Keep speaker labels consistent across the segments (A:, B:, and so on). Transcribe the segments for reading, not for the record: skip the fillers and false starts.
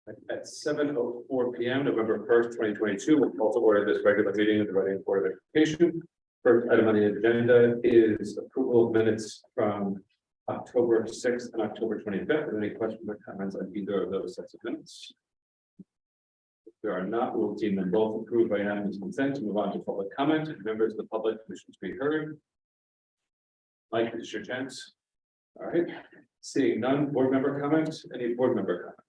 A: At 7:04 p.m., November 1st, 2022, we'll call to order this regular meeting of the Reading Board of Education. First item on the agenda is approval of minutes from October 6th and October 25th. Are there any questions or comments on either of those sets of minutes? If there are not, we'll deem them both approved by unanimous consent and move on to public comment. Members of the public wishing to be heard. Mike, this is your chance. All right. Seeing none, board member comments. Any board member comments?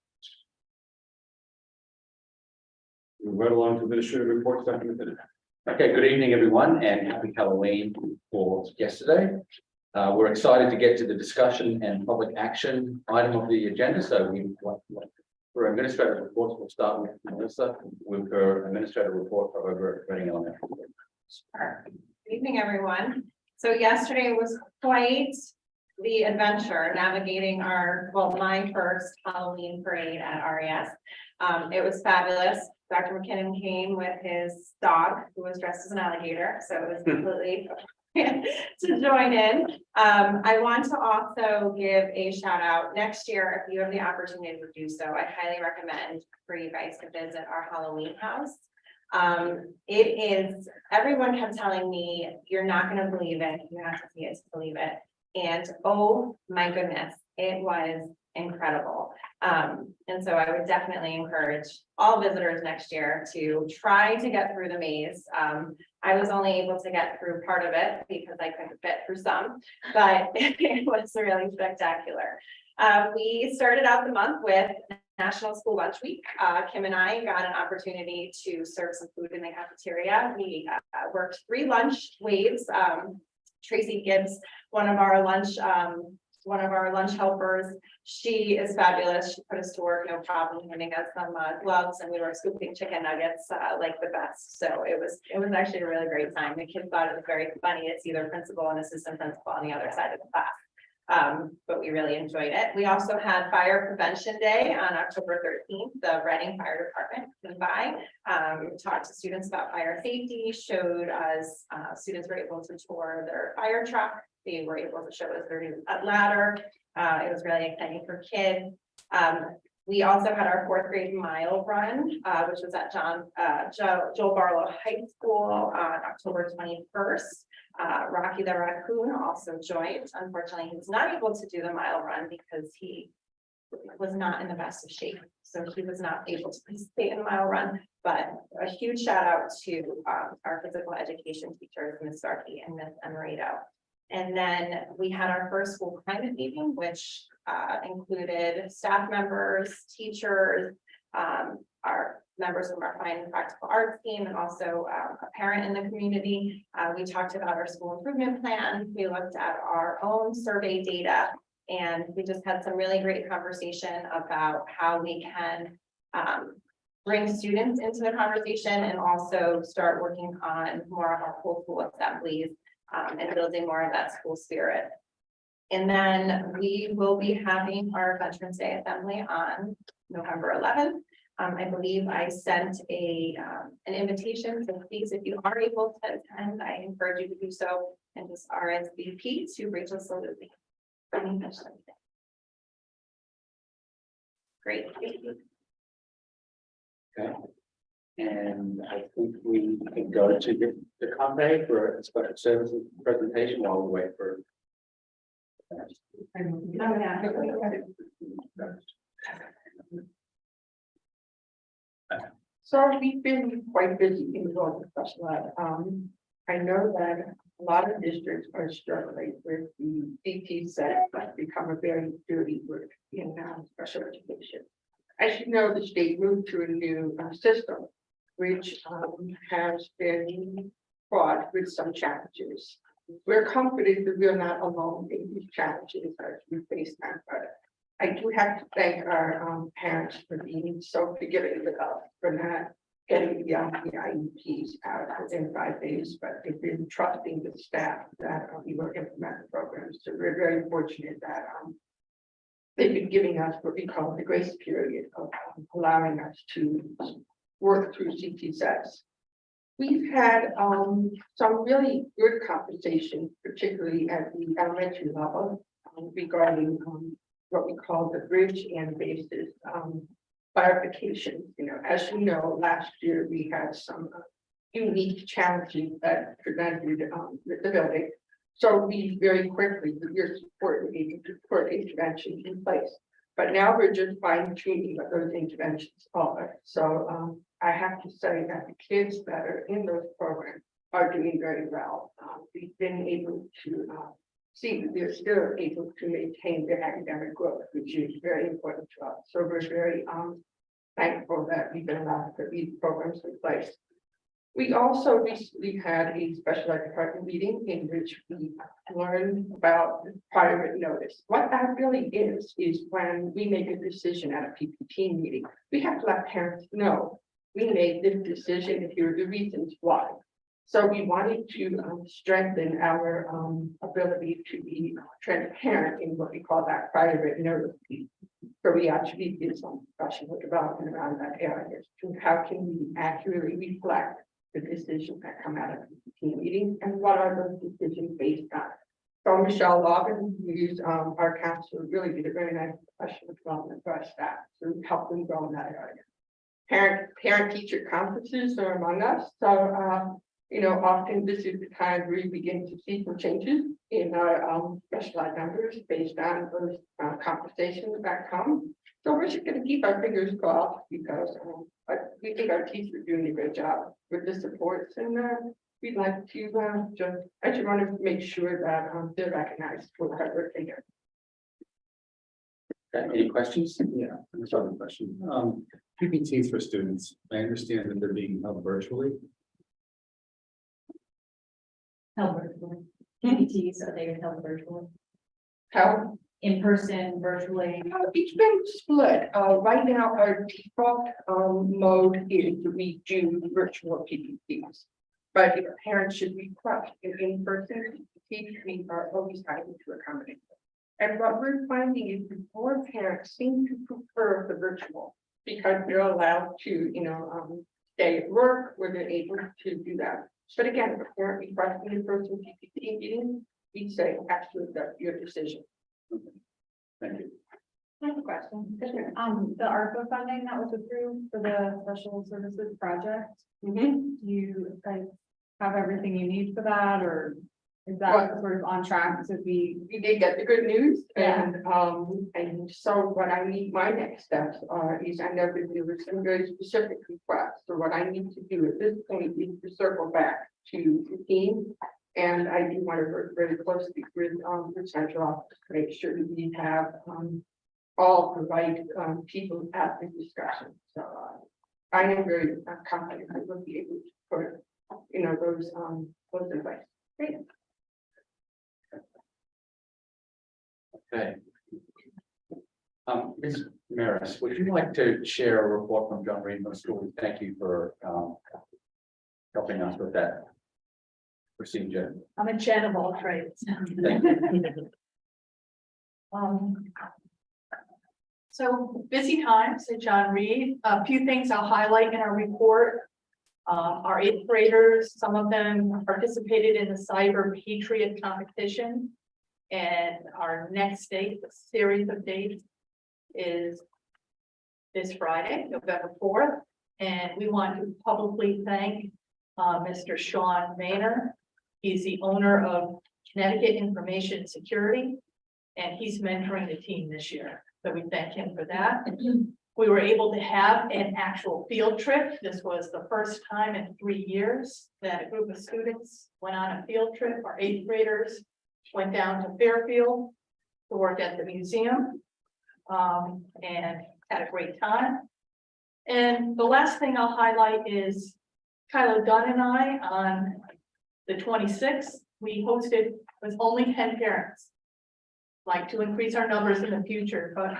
A: Right along to administrative reports, Dr. McKinnon.
B: Okay, good evening, everyone, and happy Halloween for yesterday. We're excited to get to the discussion and public action item of the agenda. So for administrative reports, we'll start with Melissa with her administrative report for over at Reading Elementary.
C: Sure. Good evening, everyone. So yesterday was quite the adventure navigating my first Halloween parade at RES. It was fabulous. Dr. McKinnon came with his dog who was dressed as an alligator, so it was completely to join in. I want to also give a shout out next year if you have the opportunity to do so. I highly recommend for you guys to visit our Halloween house. Everyone kept telling me you're not going to believe it, you have to see it to believe it, and oh my goodness, it was incredible. And so I would definitely encourage all visitors next year to try to get through the maze. I was only able to get through part of it because I couldn't fit through some, but it was really spectacular. We started out the month with National School Lunch Week. Kim and I got an opportunity to serve some food in the cafeteria. We worked 3 lunch waves. Tracy Gibbs, one of our lunch helpers, she is fabulous. She put us to work, no problem, handing us some gloves, and we were scooping chicken nuggets like the best. So it was actually a really great time. The kids thought it was very funny to see their principal and assistant principal on the other side of the class. But we really enjoyed it. We also had Fire Prevention Day on October 13th. The Reading Fire Department came by, talked to students about fire safety, showed us, students were able to tour their fire truck. They were able to show us their new ladder. It was really exciting for kids. We also had our 4th grade mile run, which was at Joel Barlow High School on October 21st. Rocky the raccoon also joined. Unfortunately, he was not able to do the mile run because he was not in the best of shape. So he was not able to participate in the mile run, but a huge shout out to our physical education teachers, Ms. Starkey and Ms. Emerito. And then we had our first school climate meeting, which included staff members, teachers, our members of our fine and practical arts team, and also a parent in the community. We talked about our school improvement plan. We looked at our own survey data, and we just had some really great conversation about how we can bring students into the conversation and also start working on more of our whole school assemblies and building more of that school spirit. And then we will be having our Veterans Day Assembly on November 11th. I believe I sent an invitation, so please, if you are able to attend, I encourage you to do so and just RSVP to Rachel Saluzzi. Great. Thank you.
B: Okay. And I think we can go to the company for a special services presentation while we wait for.
D: So we've been quite busy in the special ed. I know that a lot of districts are struggling with the CT set, that's become a very dirty word in special education. As you know, the state moved to a new system, which has been fraught with some challenges. We're comforted that we're not alone in these challenges as we face them, but I do have to thank our parents for being so forgiving with us for not getting the IEPs out within 5 days, but they've been trusting the staff that we will implement the programs. So we're very fortunate that they've been giving us what we call the grace period of allowing us to work through CT sets. We've had some really good conversations, particularly at the elementary level, regarding what we call the bridge and basis clarifications. You know, as you know, last year we had some unique challenges that presented with the building. So we very quickly, with your support, we able to put interventions in place. But now we're just fine tuning what those interventions are. So I have to say that the kids that are in those programs are doing very well. We've been able to see that they're still able to maintain their academic growth, which is very important to us. So we're very thankful that we've been allowed to put these programs in place. We also recently had a special ed department meeting in which we learned about prior written notice. What that really is when we make a decision at a PPT meeting, we have to let parents know we made this decision and here are the reasons why. So we wanted to strengthen our ability to be transparent in what we call that prior written notice. So we actually did some professional development around that area. To how can we accurately reflect the decisions that come out of the meeting and what are those decisions based on? So Michelle Logan, who's our counselor, really did a very nice professional development for our staff to help them grow in that area. Parent-teacher conferences are among us. So you know, often this is the time where we begin to see some changes in our special ed numbers based on those conversations that come. So we're just going to keep our fingers crossed because we think our teachers are doing a great job with the supports, and we'd like to I just want to make sure that they're recognized for the hard work they do.
B: Okay, any questions?
E: Yeah, I'm sorry, question. PPTs for students, I understand that they're being held virtually.
F: Held virtually. PPTs, are they held virtually?
D: How
F: In person, virtually?
D: it's been split. Right now, our default mode is that we do virtual PPTs. But if parents should request an in-person PPT, we are always happy to accommodate them. And what we're finding is that more parents seem to prefer the virtual because they're allowed to, you know, stay at work where they're able to do that. But again, if a parent requests an in-person PPT meeting, we say, absolutely, that's your decision.
B: Thank you.
F: I have a question. The ARPA funding that was approved for the special services project, do you like have everything you need for that, or is that sort of on track to be?
D: You did get the good news,
F: Yeah.
D: and so what I need, my next steps are, is I know that there were some very specific requests, so what I need to do at this point is to circle back to the team. And I do want to work very closely with the central office to make sure that we have all the right people at the discussion. So I am very confident I will be able to put, you know, those in place. Great.
B: Okay. Ms. Maris, would you like to share a report from John Reed Middle School? Thank you for helping us with that procedure.
C: I'm a Jen of all trades.
B: Thank you.
G: So busy times at John Reed. A few things I'll highlight in our report. Our 8th graders, some of them participated in the Cyber Patriot competition. And our next date, the series of dates, is this Friday, November 4th. And we want to publicly thank Mr. Sean Maynor. He's the owner of Connecticut Information Security, and he's mentoring the team this year. So we thank him for that. We were able to have an actual field trip. This was the first time in 3 years that a group of students went on a field trip. Our 8th graders went down to Fairfield to work at the museum and had a great time. And the last thing I'll highlight is Kylo Dunn and I on the 26th, we hosted with only 10 parents. Like to increase our numbers in the future, but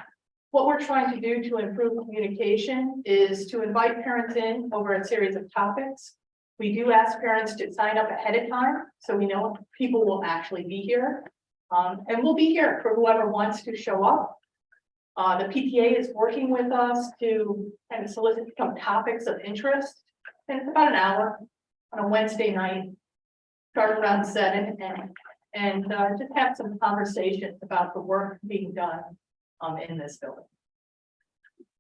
G: what we're trying to do to improve communication is to invite parents in over a series of topics. We do ask parents to sign up ahead of time, so we know people will actually be here. And we'll be here for whoever wants to show up. The PTA is working with us to kind of solicit some topics of interest. And it's about an hour on a Wednesday night, start around 7 and just have some conversations about the work being done in this building.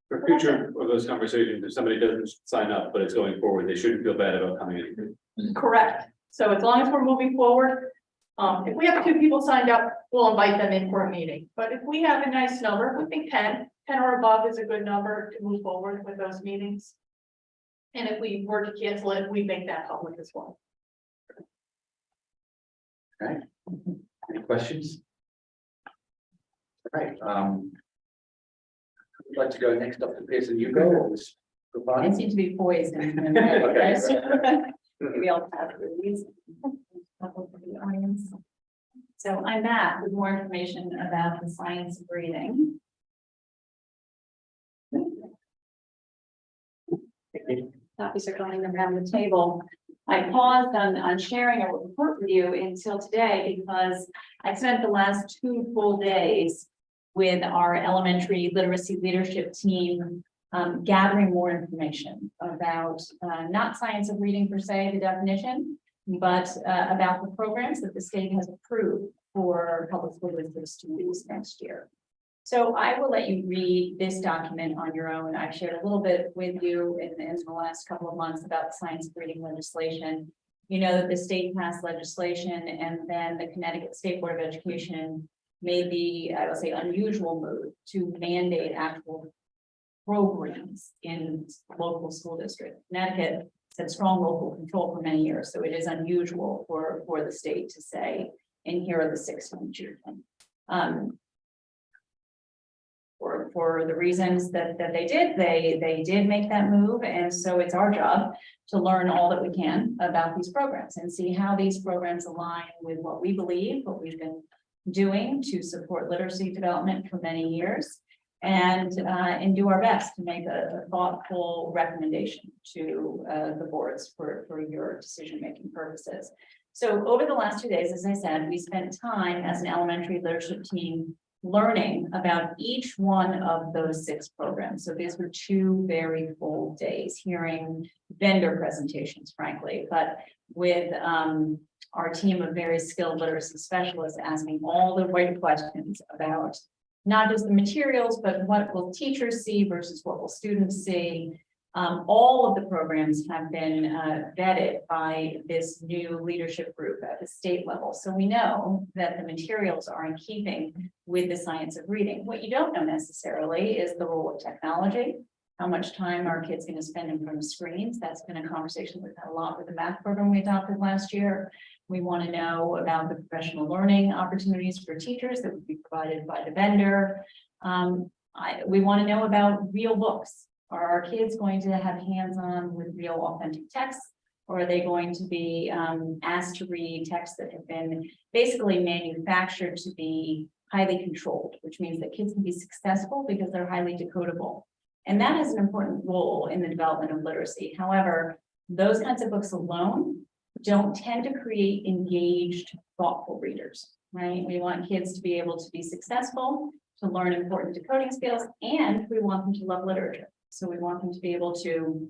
A: For future of those conversations, if somebody doesn't sign up, but it's going forward, they shouldn't feel bad about coming in.
G: Correct. So as long as we're moving forward, if we have 2 people signed up, we'll invite them in for a meeting. But if we have a nice number, we think 10 or above is a good number to move forward with those meetings. And if we were to cancel it, we make that public as well.
B: Okay. Any questions? All right, would like to go next up to Pearson Hugo or was
H: I
B: provided?
H: seem to be poised and.
B: Okay.
H: Maybe I'll pass these. Couple for the audience. So I'm back with more information about the science of breathing. Copies are going around the table. I paused on sharing a report with you until today because I spent the last 2 full days with our elementary literacy leadership team, gathering more information about not science of reading per se, the definition, but about the programs that the state has approved for public school district students next year. So I will let you read this document on your own. I've shared a little bit with you in the last couple of months about the science of reading legislation. You know that the state passed legislation and then the Connecticut State Board of Education made the, I will say, unusual move to mandate actual programs in local school district. Connecticut had strong local control for many years, so it is unusual for the state to say, and here are the 6 from children. For the reasons that they did make that move, and so it's our job to learn all that we can about these programs and see how these programs align with what we believe, what we've been doing to support literacy development for many years, and do our best to make a thoughtful recommendation to the boards for your decision-making purposes. So over the last 2 days, as I said, we spent time as an elementary leadership team learning about each one of those 6 programs. So these were 2 very full days, hearing vendor presentations, frankly, but with our team of very skilled literacy specialists asking all the right questions about not just the materials, but what will teachers see versus what will students see. All of the programs have been vetted by this new leadership group at the state level. So we know that the materials are in keeping with the science of reading. What you don't know necessarily is the role of technology, how much time are kids going to spend in front of screens. That's been a conversation we've had a lot with the math program we adopted last year. We want to know about the professional learning opportunities for teachers that would be provided by the vendor. We want to know about real books. Are our kids going to have hands-on with real authentic texts, or are they going to be asked to read texts that have been basically manufactured to be highly controlled, which means that kids can be successful because they're highly decodable. And that is an important role in the development of literacy. However, those kinds of books alone don't tend to create engaged, thoughtful readers, right? We want kids to be able to be successful, to learn important decoding skills, and we want them to love literature. So we want them to be able to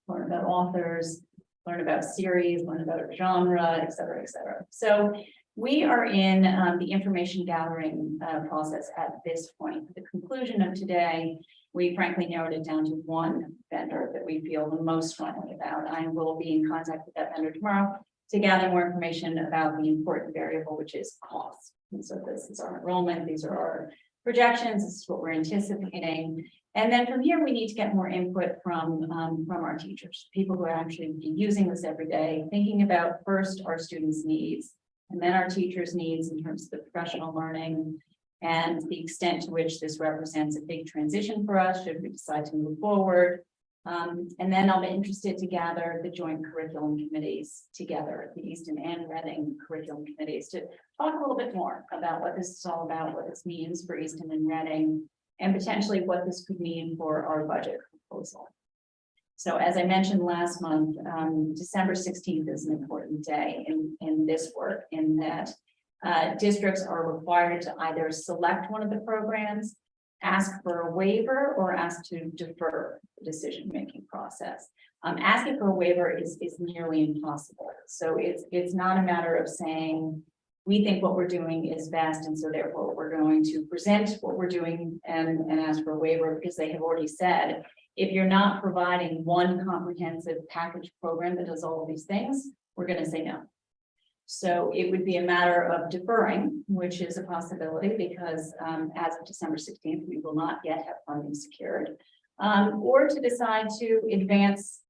H: learn about authors, learn about series, learn about genre, et cetera, et cetera. So we are in the information gathering process at this point. At the conclusion of today, we frankly narrowed it down to 1 vendor that we feel the most strongly about. I will be in contact with that vendor tomorrow to gather more information about the important variable, which is cost. And so this is our enrollment, these are our projections, this is what we're anticipating. And then from here, we need to get more input from our teachers, people who are actually using this every day, thinking about first our students' needs, and then our teachers' needs in terms of the professional learning and the extent to which this represents a big transition for us, should we decide to move forward. And then I'll be interested to gather the joint curriculum committees together, the Easton and Reading curriculum committees, to talk a little bit more about what this is all about, what this means for Easton and Reading, and potentially what this could mean for our budget proposal. So as I mentioned last month, December 16th is an important day in this work, in that districts are required to either select one of the programs, ask for a waiver, or ask to defer the decision-making process. Asking for a waiver is nearly impossible. So it's not a matter of saying, we think what we're doing is best, and so therefore we're going to present what we're doing and ask for a waiver, because they have already said, if you're not providing one comprehensive package program that does all of these things, we're gonna say no. So it would be a matter of deferring, which is a possibility, because as of December 16th, we will not yet have funding secured. Or to decide to advance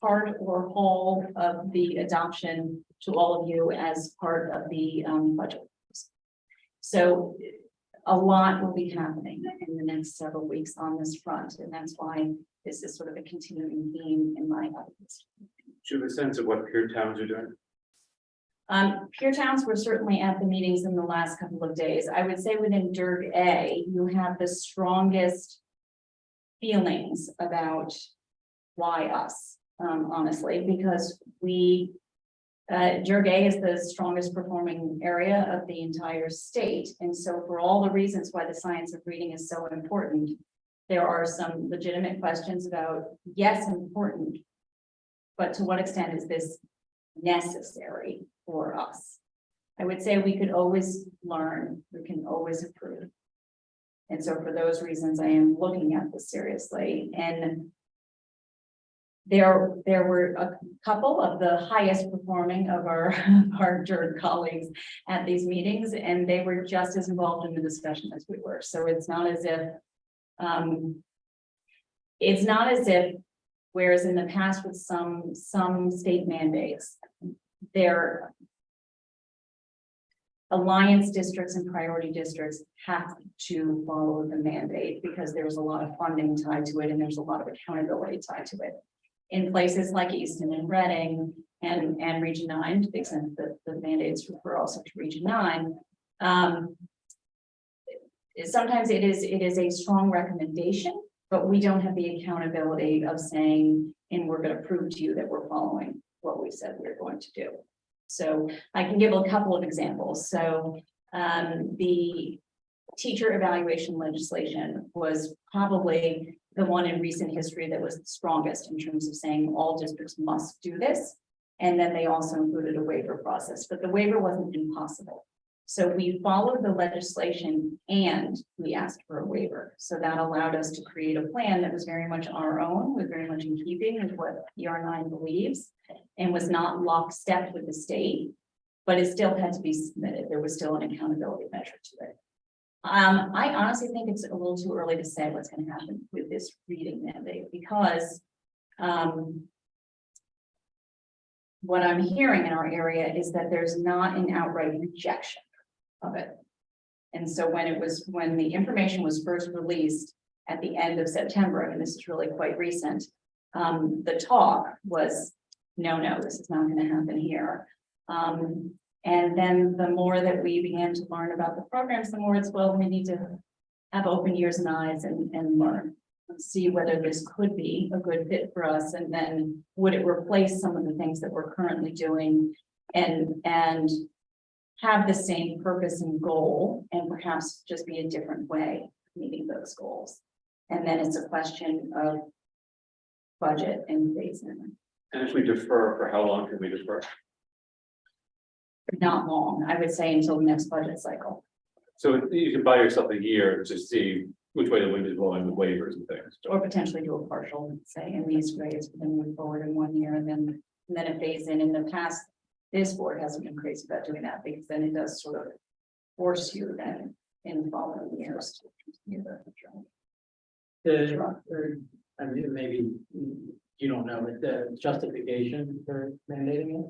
H: part or whole of the adoption to all of you as part of the budget. So a lot will be happening in the next several weeks on this front, and that's why this is sort of a continuing theme in my office.
A: Do you have a sense of what peer towns are doing?
H: Peer towns were certainly at the meetings in the last couple of days. I would say within DIRG A, you have the strongest feelings about why us, honestly, because we, DIRG A is the strongest performing area of the entire state. And so for all the reasons why the science of reading is so important, there are some legitimate questions about, yes, important, but to what extent is this necessary for us? I would say we could always learn, we can always improve. And so for those reasons, I am looking at this seriously. And there were a couple of the highest performing of our DIRG colleagues at these meetings, and they were just as involved in the discussion as we were. So it's not as if, whereas in the past with some state mandates, their alliance districts and priority districts have to follow the mandate because there's a lot of funding tied to it and there's a lot of accountability tied to it. In places like Easton and Reading and Region 9, to the extent that the mandates refer also to Region 9, sometimes it is a strong recommendation, but we don't have the accountability of saying, and we're going to prove to you that we're following what we said we're going to do. So I can give a couple of examples. So the teacher evaluation legislation was probably the one in recent history that was the strongest in terms of saying all districts must do this. And then they also included a waiver process, but the waiver wasn't impossible. So we followed the legislation and we asked for a waiver. So that allowed us to create a plan that was very much our own, was very much in keeping with what ER9 believes, and was not lockstep with the state, but it still had to be submitted. There was still an accountability measure to it. I honestly think it's a little too early to say what's going to happen with this reading mandate, because what I'm hearing in our area is that there's not an outright rejection of it. And so when the information was first released at the end of September, and this is really quite recent, the talk was, no, this is not going to happen here. And then the more that we began to learn about the programs, the more it's, well, we need to have open ears and eyes and learn and see whether this could be a good fit for us. And then would it replace some of the things that we're currently doing and have the same purpose and goal, and perhaps just be a different way of meeting those goals. And then it's a question of budget and phasing.
A: And if we defer, for how long can we defer?
H: Not long, I would say until the next budget cycle.
A: So you can buy yourself a year to see which way the wind is blowing with waivers and things.
H: Or potentially do a partial, say in these grades, we can move forward in 1 year and then it phase in. In the past, this board hasn't been crazy about doing that, because then it does sort of force you then in the following years to continue
I: I mean, maybe you don't know, but the justification for mandating it?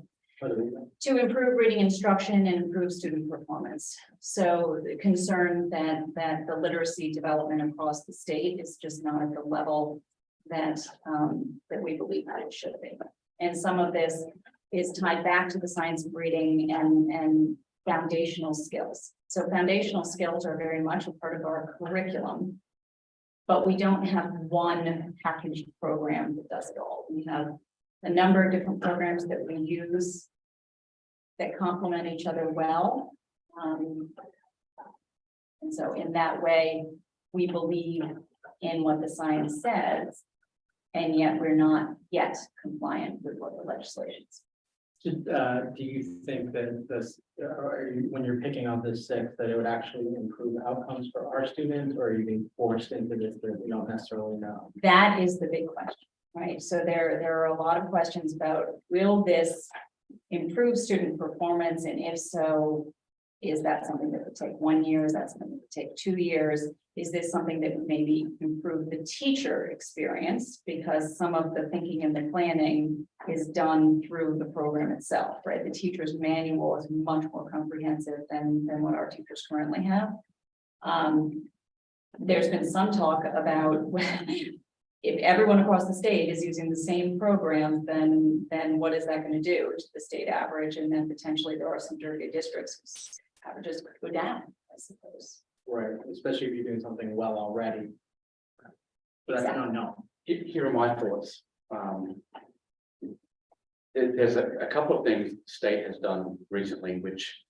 H: to improve reading instruction and improve student performance. So the concern that the literacy development across the state is just not at the level that that we believe that it should be. And some of this is tied back to the science of reading and foundational skills. So foundational skills are very much a part of our curriculum, but we don't have one packaged program that does it all. We have a number of different programs that we use that complement each other well. And so in that way, we believe in what the science says, and yet we're not yet compliant with what the legislation says.
I: Do you think that this, when you're picking on this six, that it would actually improve outcomes for our students, or are you being forced into this that we don't necessarily know?
H: That is the big question, right? So there are a lot of questions about, will this improve student performance? And if so, is that something that would take 1 year? Is that something that would take 2 years? Is this something that would maybe improve the teacher experience? Because some of the thinking and the planning is done through the program itself, right? The teacher's manual is much more comprehensive than what our teachers currently have. There's been some talk about if everyone across the state is using the same program, then what is that going to do to the state average? And then potentially there are some dirty districts whose averages could go down, I suppose.
I: Right, especially if you're doing something well already. But that's not known.
B: Here are my thoughts. There's a couple of things the state has done recently, which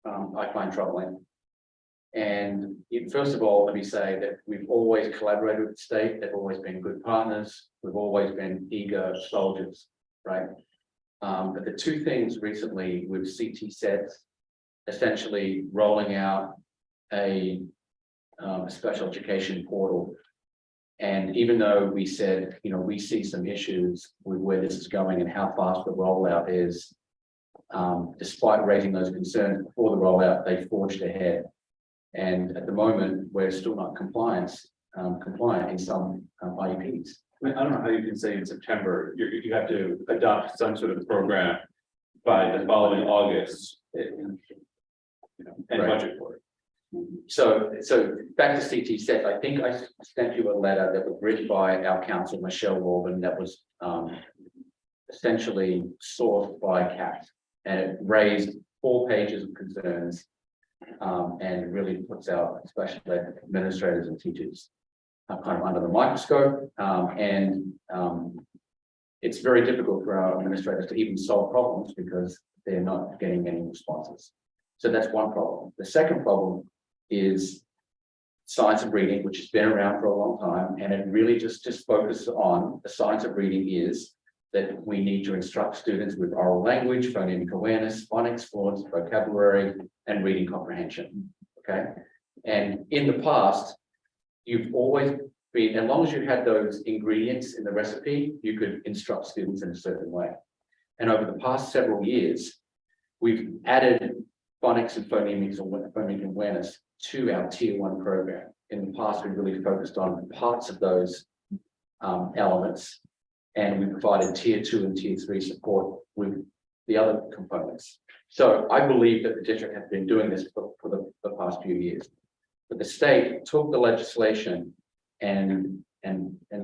B: I find troubling. And first of all, let me say that we've always collaborated with the state. They've always been good partners. We've always been eager soldiers, right? But the two things recently with CT sets, essentially rolling out a special education portal. And even though we said, you know, we see some issues with where this is going and how fast the rollout is, despite raising those concerns before the rollout, they forged ahead. And at the moment, we're still not compliant in some IEPs.
A: I mean, I don't know how you can say in September, you have to adopt some sort of program by the following August. And
B: Right.
A: budget for it.
B: So back to CT set, I think I sent you a letter that was written by our counsel, Michelle Walden, that was essentially sourced by CAT. And it raised 4 pages of concerns and really puts our special ed administrators and teachers kind of under the microscope. It's very difficult for our administrators to even solve problems because they're not getting any responses. So that's one problem. The second problem is science of reading, which has been around for a long time, and it really just focuses on the science of reading is that we need to instruct students with oral language, phonemic awareness, phonics, fluency, vocabulary, and reading comprehension. Okay, and in the past, you've always been, as long as you had those ingredients in the recipe, you could instruct students in a certain way. And over the past several years, we've added phonics and phonemic awareness to our tier 1 program. In the past, we really focused on parts of those elements, and we provided tier 2 and tier 3 support with the other components. So I believe that the district has been doing this for the past few years. But the state took the legislation and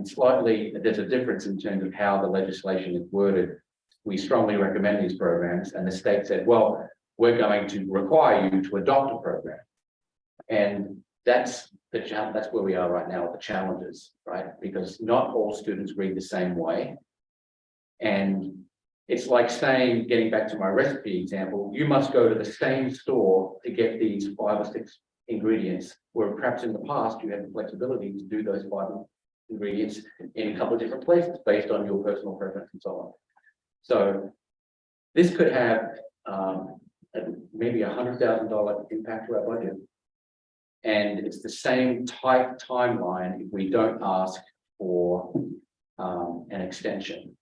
B: slightly, there's a difference in terms of how the legislation is worded. We strongly recommend these programs, and the state said, well, we're going to require you to adopt a program. And that's where we are right now with the challenges, right? Because not all students read the same way. And it's like saying, getting back to my recipe example, you must go to the same store to get these 5 or 6 ingredients, where perhaps in the past you had the flexibility to do those 5 ingredients in a couple of different places based on your personal preference and so on. So this could have maybe $100,000 impact to our budget. And it's the same type timeline if we don't ask for an extension.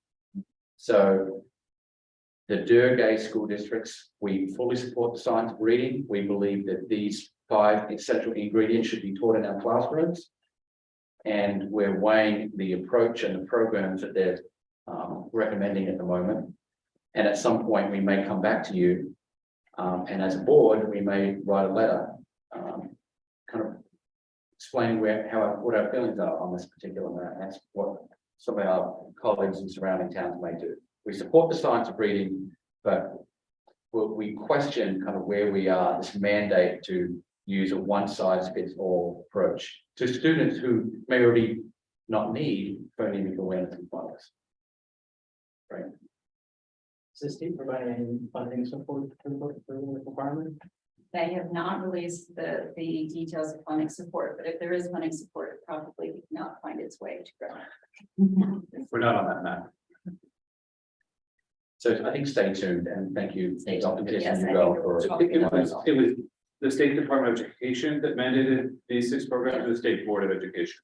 B: So the Durgay school districts, we fully support the science of reading. We believe that these 5 essential ingredients should be taught in our classrooms. And we're weighing the approach and the programs that they're recommending at the moment. And at some point, we may come back to you. And as a board, we may write a letter kind of explaining what our feelings are on this particular matter. That's what some of our colleagues in surrounding towns may do. We support the science of reading, but we question kind of where we are, this mandate to use a one-size-fits-all approach to students who may already not need phonemic awareness and phonics. Right.
I: Is the state providing any funding support for the requirement?
H: They have not released the details of funding support, but if there is funding support, it probably did not find its way to grow.
A: We're not on that map.
B: So I think stay tuned and thank you,
H: Stay
B: Dr.
H: tuned,
B: Disson,
H: yes, I
B: Bell,
H: think
B: for.
A: It was the State Department of Education that mandated these 6 programs, or the State Board of Education.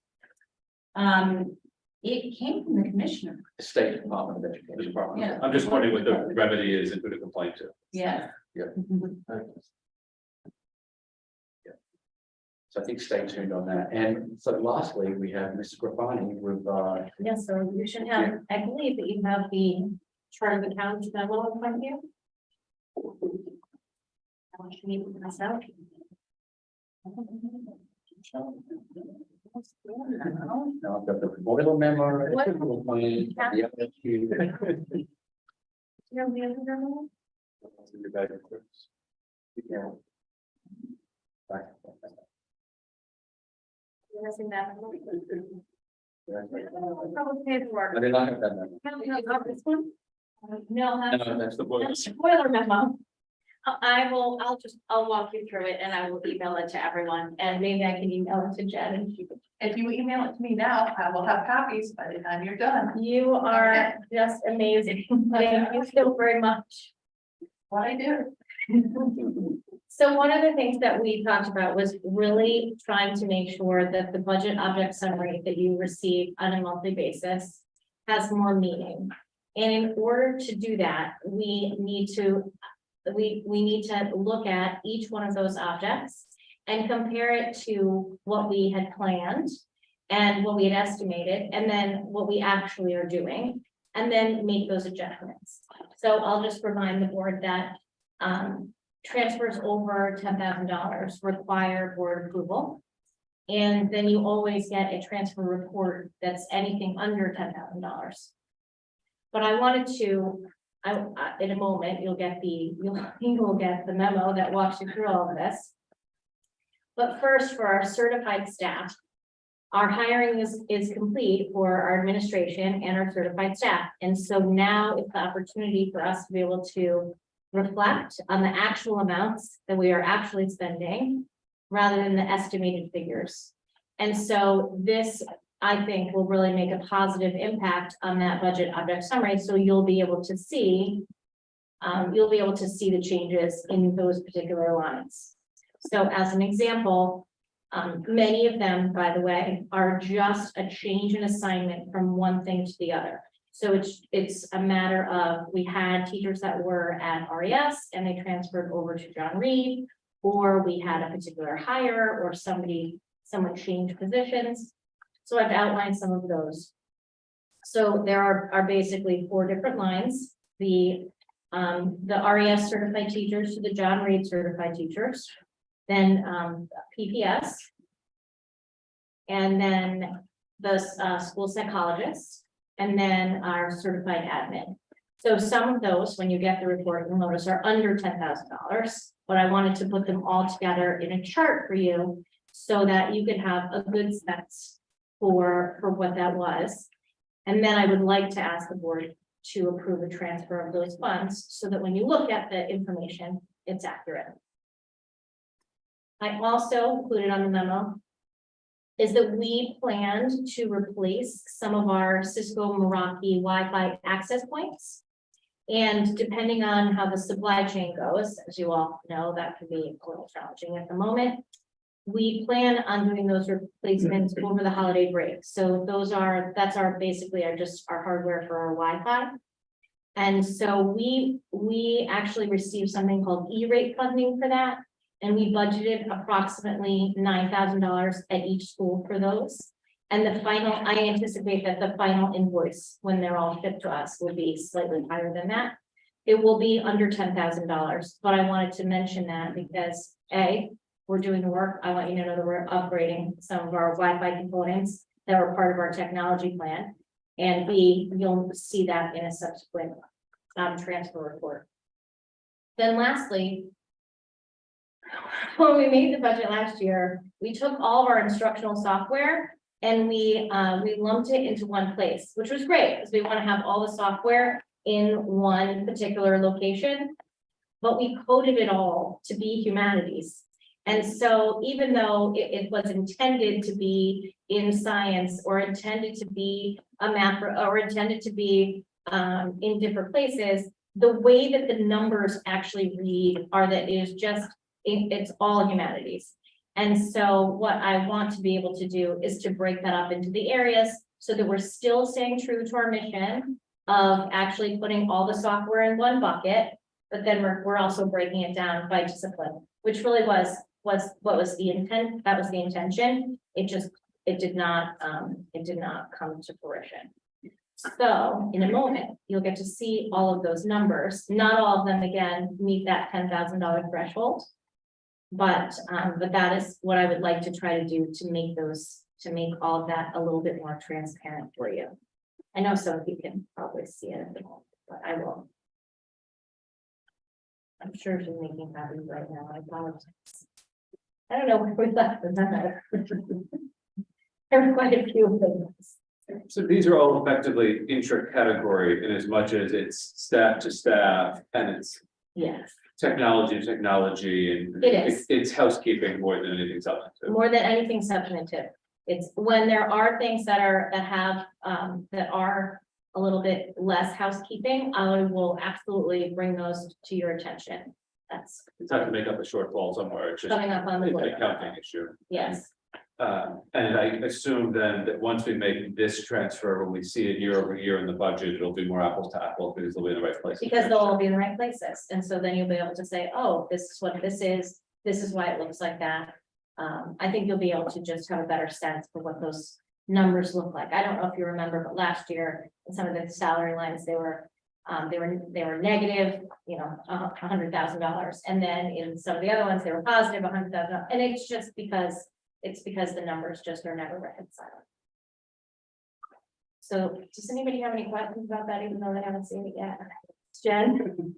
H: It came from the commissioner.
B: State Department of Education.
H: Yeah.
A: I'm just wondering what the remedy is and who to complain to.
H: Yeah.
B: Yeah. So I think stay tuned on that. And so lastly, we have Mrs. Grafani with,
C: Yes, so you should have, I believe that you have the chart of accounts memo in front of you. I want you to meet with myself.
B: now I've got the boiler memo.
C: What?
B: The other two.
C: You have the other memo?
B: Yeah.
C: You're missing that.
B: I
C: Probably paperwork.
B: did not have that memo.
C: No, not this one? No, that's.
A: No, that's the board.
C: That's spoiler memo. I'll walk you through it and I will email it to everyone and maybe I can email it to Jen and she could.
G: If you email it to me now, I will have copies by the time you're done.
C: You are just amazing. Thank you so very much.
G: What I do.
C: So one of the things that we talked about was really trying to make sure that the budget object summary that you receive on a monthly basis has more meaning. And in order to do that, we need to look at each one of those objects and compare it to what we had planned and what we had estimated, and then what we actually are doing, and then make those adjustments. So I'll just remind the board that transfers over $10,000 require board approval. And then you always get a transfer report that's anything under $10,000. But I wanted to, in a moment, you'll get the memo that walks you through all of this. But first, for our certified staff, our hiring is complete for our administration and our certified staff. And so now it's the opportunity for us to be able to reflect on the actual amounts that we are actually spending rather than the estimated figures. And so this, I think, will really make a positive impact on that budget object summary. So you'll be able to see the changes in those particular lines. So as an example, many of them, by the way, are just a change in assignment from one thing to the other. So it's a matter of, we had teachers that were at RES and they transferred over to John Reed, or we had a particular hire or someone changed positions. So I've outlined some of those. So there are basically 4 different lines. The RES certified teachers to the John Reed certified teachers, then PPS, and then the school psychologists, and then our certified admin. So some of those, when you get the report, you'll notice are under $10,000, but I wanted to put them all together in a chart for you so that you could have a good sense for what that was. And then I would like to ask the board to approve a transfer of those funds so that when you look at the information, it's accurate. I also included on the memo is that we planned to replace some of our Cisco Meraki Wi-Fi access points. And depending on how the supply chain goes, as you all know, that could be a little challenging at the moment. We plan on doing those replacements over the holiday break. So that's basically our hardware for our Wi-Fi. And so we actually received something called E-rate funding for that. And we budgeted approximately $9,000 at each school for those. And I anticipate that the final invoice, when they're all shipped to us, will be slightly higher than that. It will be under $10,000, but I wanted to mention that because A, we're doing the work. I want you to know that we're upgrading some of our Wi-Fi components that were part of our technology plan. And B, you'll see that in a subsequent transfer report. Then lastly, when we made the budget last year, we took all of our instructional software and we lumped it into one place, which was great because we want to have all the software in one particular location, but we coded it all to be humanities. And so even though it was intended to be in science or intended to be a math or intended to be in different places,
H: the way that the numbers actually read are that it is just, it's all humanities. And so what I want to be able to do is to break that up into the areas so that we're still staying true to our mission of actually putting all the software in one bucket, but then we're also breaking it down by discipline, which really was what was the intent, that was the intention. It did not come to fruition. So in a moment, you'll get to see all of those numbers. Not all of them, again, meet that $10,000 threshold. But that is what I would like to try to do to make all of that a little bit more transparent for you. I know some of you can probably see it at the moment, but I will. I'm sure she's making copies right now. I apologize. I don't know where we left them. There are quite a few things.
A: So these are all effectively intra-category in as much as it's staff to staff and it's
H: Yes,
A: technology to technology and
H: It is.
A: it's housekeeping more than anything substantive.
H: more than anything substantive. It's when there are things that are a little bit less housekeeping, I will absolutely bring those to your attention. That's
A: It's not to make up a shortfall somewhere, it's just
H: coming up on the
A: an
H: board.
A: accounting issue.
H: Yes,
A: And I assume then that once we make this transfer, when we see it year over year in the budget, it'll be more apples to apples because they'll be in the right place.
H: because they'll all be in the right places. And so then you'll be able to say, oh, this is what this is why it looks like that. I think you'll be able to just have a better sense for what those numbers look like. I don't know if you remember, but last year in some of the salary lines, they were negative, $100,000. And then in some of the other ones, they were positive $100,000. And it's just because the numbers just are never reconciled. So does anybody have any questions about that, even though they haven't seen it yet? Jen?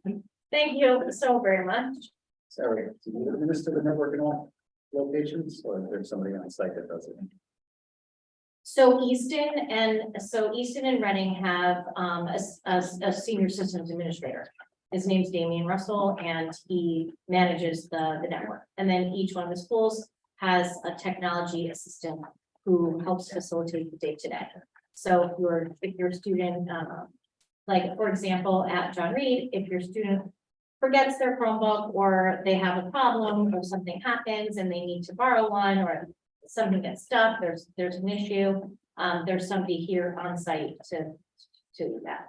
H: Thank you so very much.
E: Sorry, do you administer the network in all locations, or is there somebody on site that does it?
H: So Easton and Reading have a senior systems administrator. His name's Damian Russell, and he manages the network. And then each one of the schools has a technology assistant who helps facilitate the day-to-day. So if your student, like for example, at John Reed, if your student forgets their Chromebook or they have a problem or something happens and they need to borrow one or something gets stuck, there's an issue, there's somebody here on site to do that.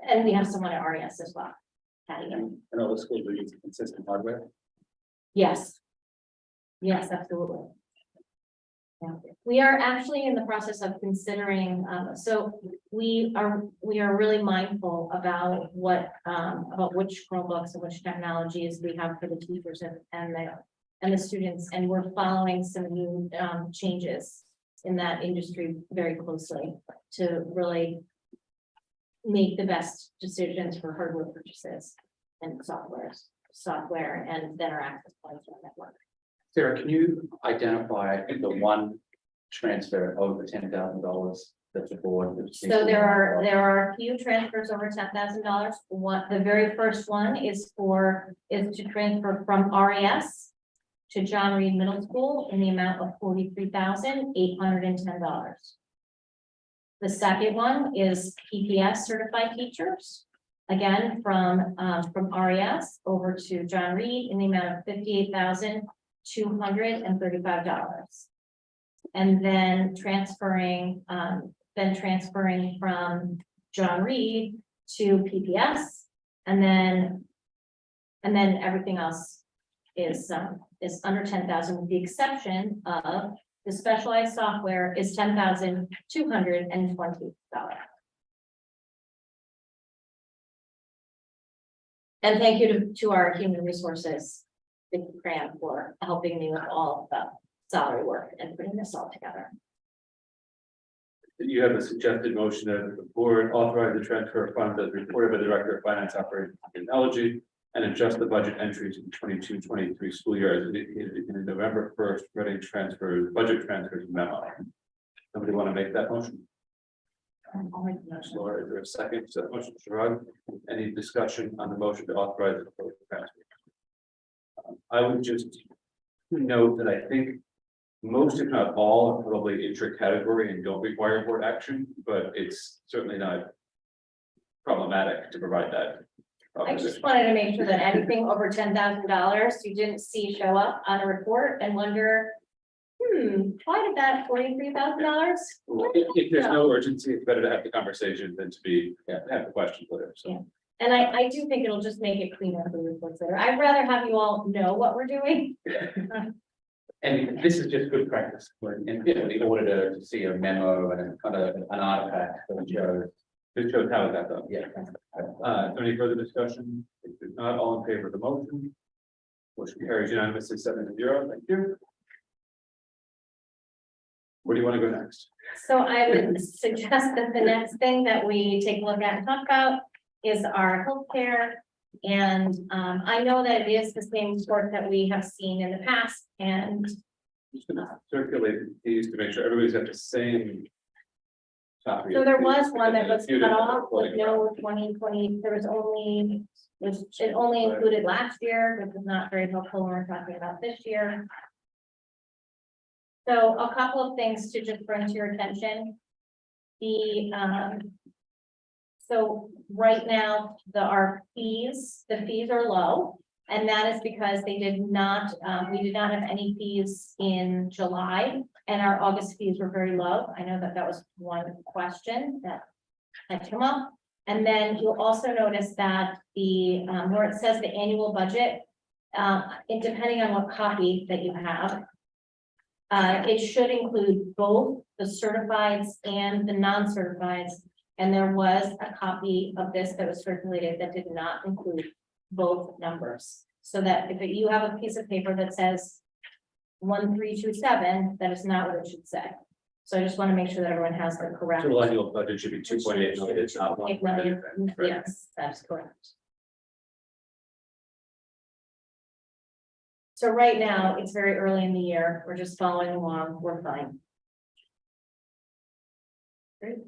H: And we have someone at RES as well. Patty.
E: And all the schools are using consistent hardware?
H: Yes. Yes, absolutely. Yeah. We are actually in the process of considering, so we are really mindful about about which Chromebooks and which technologies we have for the teachers and the students, and we're following some new changes in that industry very closely to really make the best decisions for hardware purchases and software and then our access points on network.
B: Sarah, can you identify the one transfer over $10,000 that the board?
H: So there are a few transfers over $10,000. The very first one is to transfer from RES to John Reed Middle School in the amount of $43,810. The second one is PPS certified teachers, again from RES over to John Reed in the amount of $58,235. And then transferring from John Reed to PPS, and then everything else is under 10,000, with the exception of the specialized software is $10,220. And thank you to our human resources, Vicky Cram, for helping me with all of the salary work and putting this all together.
A: You have a suggested motion that the board authorize the transfer of funds as reported by the Director of Finance, Operations and Technology and adjust the budget entries in 22-23 school year as indicated in the November 1st Reading budget transfers memo. Somebody want to make that motion?
H: I'll make the motion.
A: Laura, is there a second to that motion? Sharad, any discussion on the motion to authorize the budget transfer? I would just note that I think most, if not all, are probably intra-category and don't require board action, but it's certainly not problematic to provide that.
C: I just wanted to make sure that anything over $10,000 you didn't see show up on a report and wonder, why did that $43,000?
A: If there's no urgency, it's better to have the conversation than to be, have the question later, so.
C: Yeah. And I do think it'll just make it cleaner for the reports later. I'd rather have you all know what we're doing.
B: And this is just good practice, and the auditor to see a memo and a kind of an artifact that shows.
A: This shows how it got done.
B: Yeah.
A: Is there any further discussion? If there's not, all in favor of the motion? Motion carries unanimously 7-0. Thank you. Where do you want to go next?
C: So I would suggest that the next thing that we take a look at and talk about is our healthcare. And I know that it is the same sort that we have seen in the past, and
A: Just gonna circulate these to make sure everybody's got the same. Copy.
C: so there was one that was
A: You
C: cut
A: didn't
C: off with
A: like
C: no 2020, there was only, it only included last year, which is not very helpful when we're talking about this year. So a couple of things to just bring to your attention. So right now, our fees, the fees are low. And that is because they did not, we did not have any fees in July, and our August fees were very low. I know that that was one question that had come up. And then you'll also notice that the, where it says the annual budget, depending on what copy that you have, it should include both the certifieds and the non-certifieds. And there was a copy of this that was circulated that did not include both numbers. So that if you have a piece of paper that says 1327, that is not what it should say. So I just want to make sure that everyone has the correct.
A: Total annual budget should be 2.8 million, it's not 1 million. Right?
C: Yes, that's correct. So right now, it's very early in the year. We're just following along. We're fine. Great.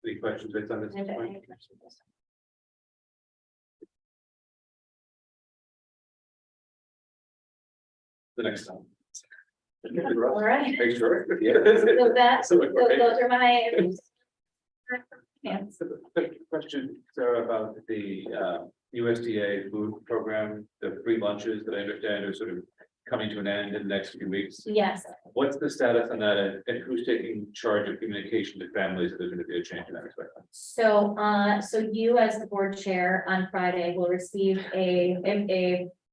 A: Any questions based on this point? The next time.
C: All right.
A: Make sure.
C: So that,
A: So,
C: those are my. Yeah.
A: the question, Sarah, about the USDA food program, the free lunches that I understand are sort of coming to an end in the next few weeks.
C: Yes,
A: What's the status on that, and who's taking charge of communication to families if there's going to be a change in that respect?
C: so, so you as the board chair on Friday will receive a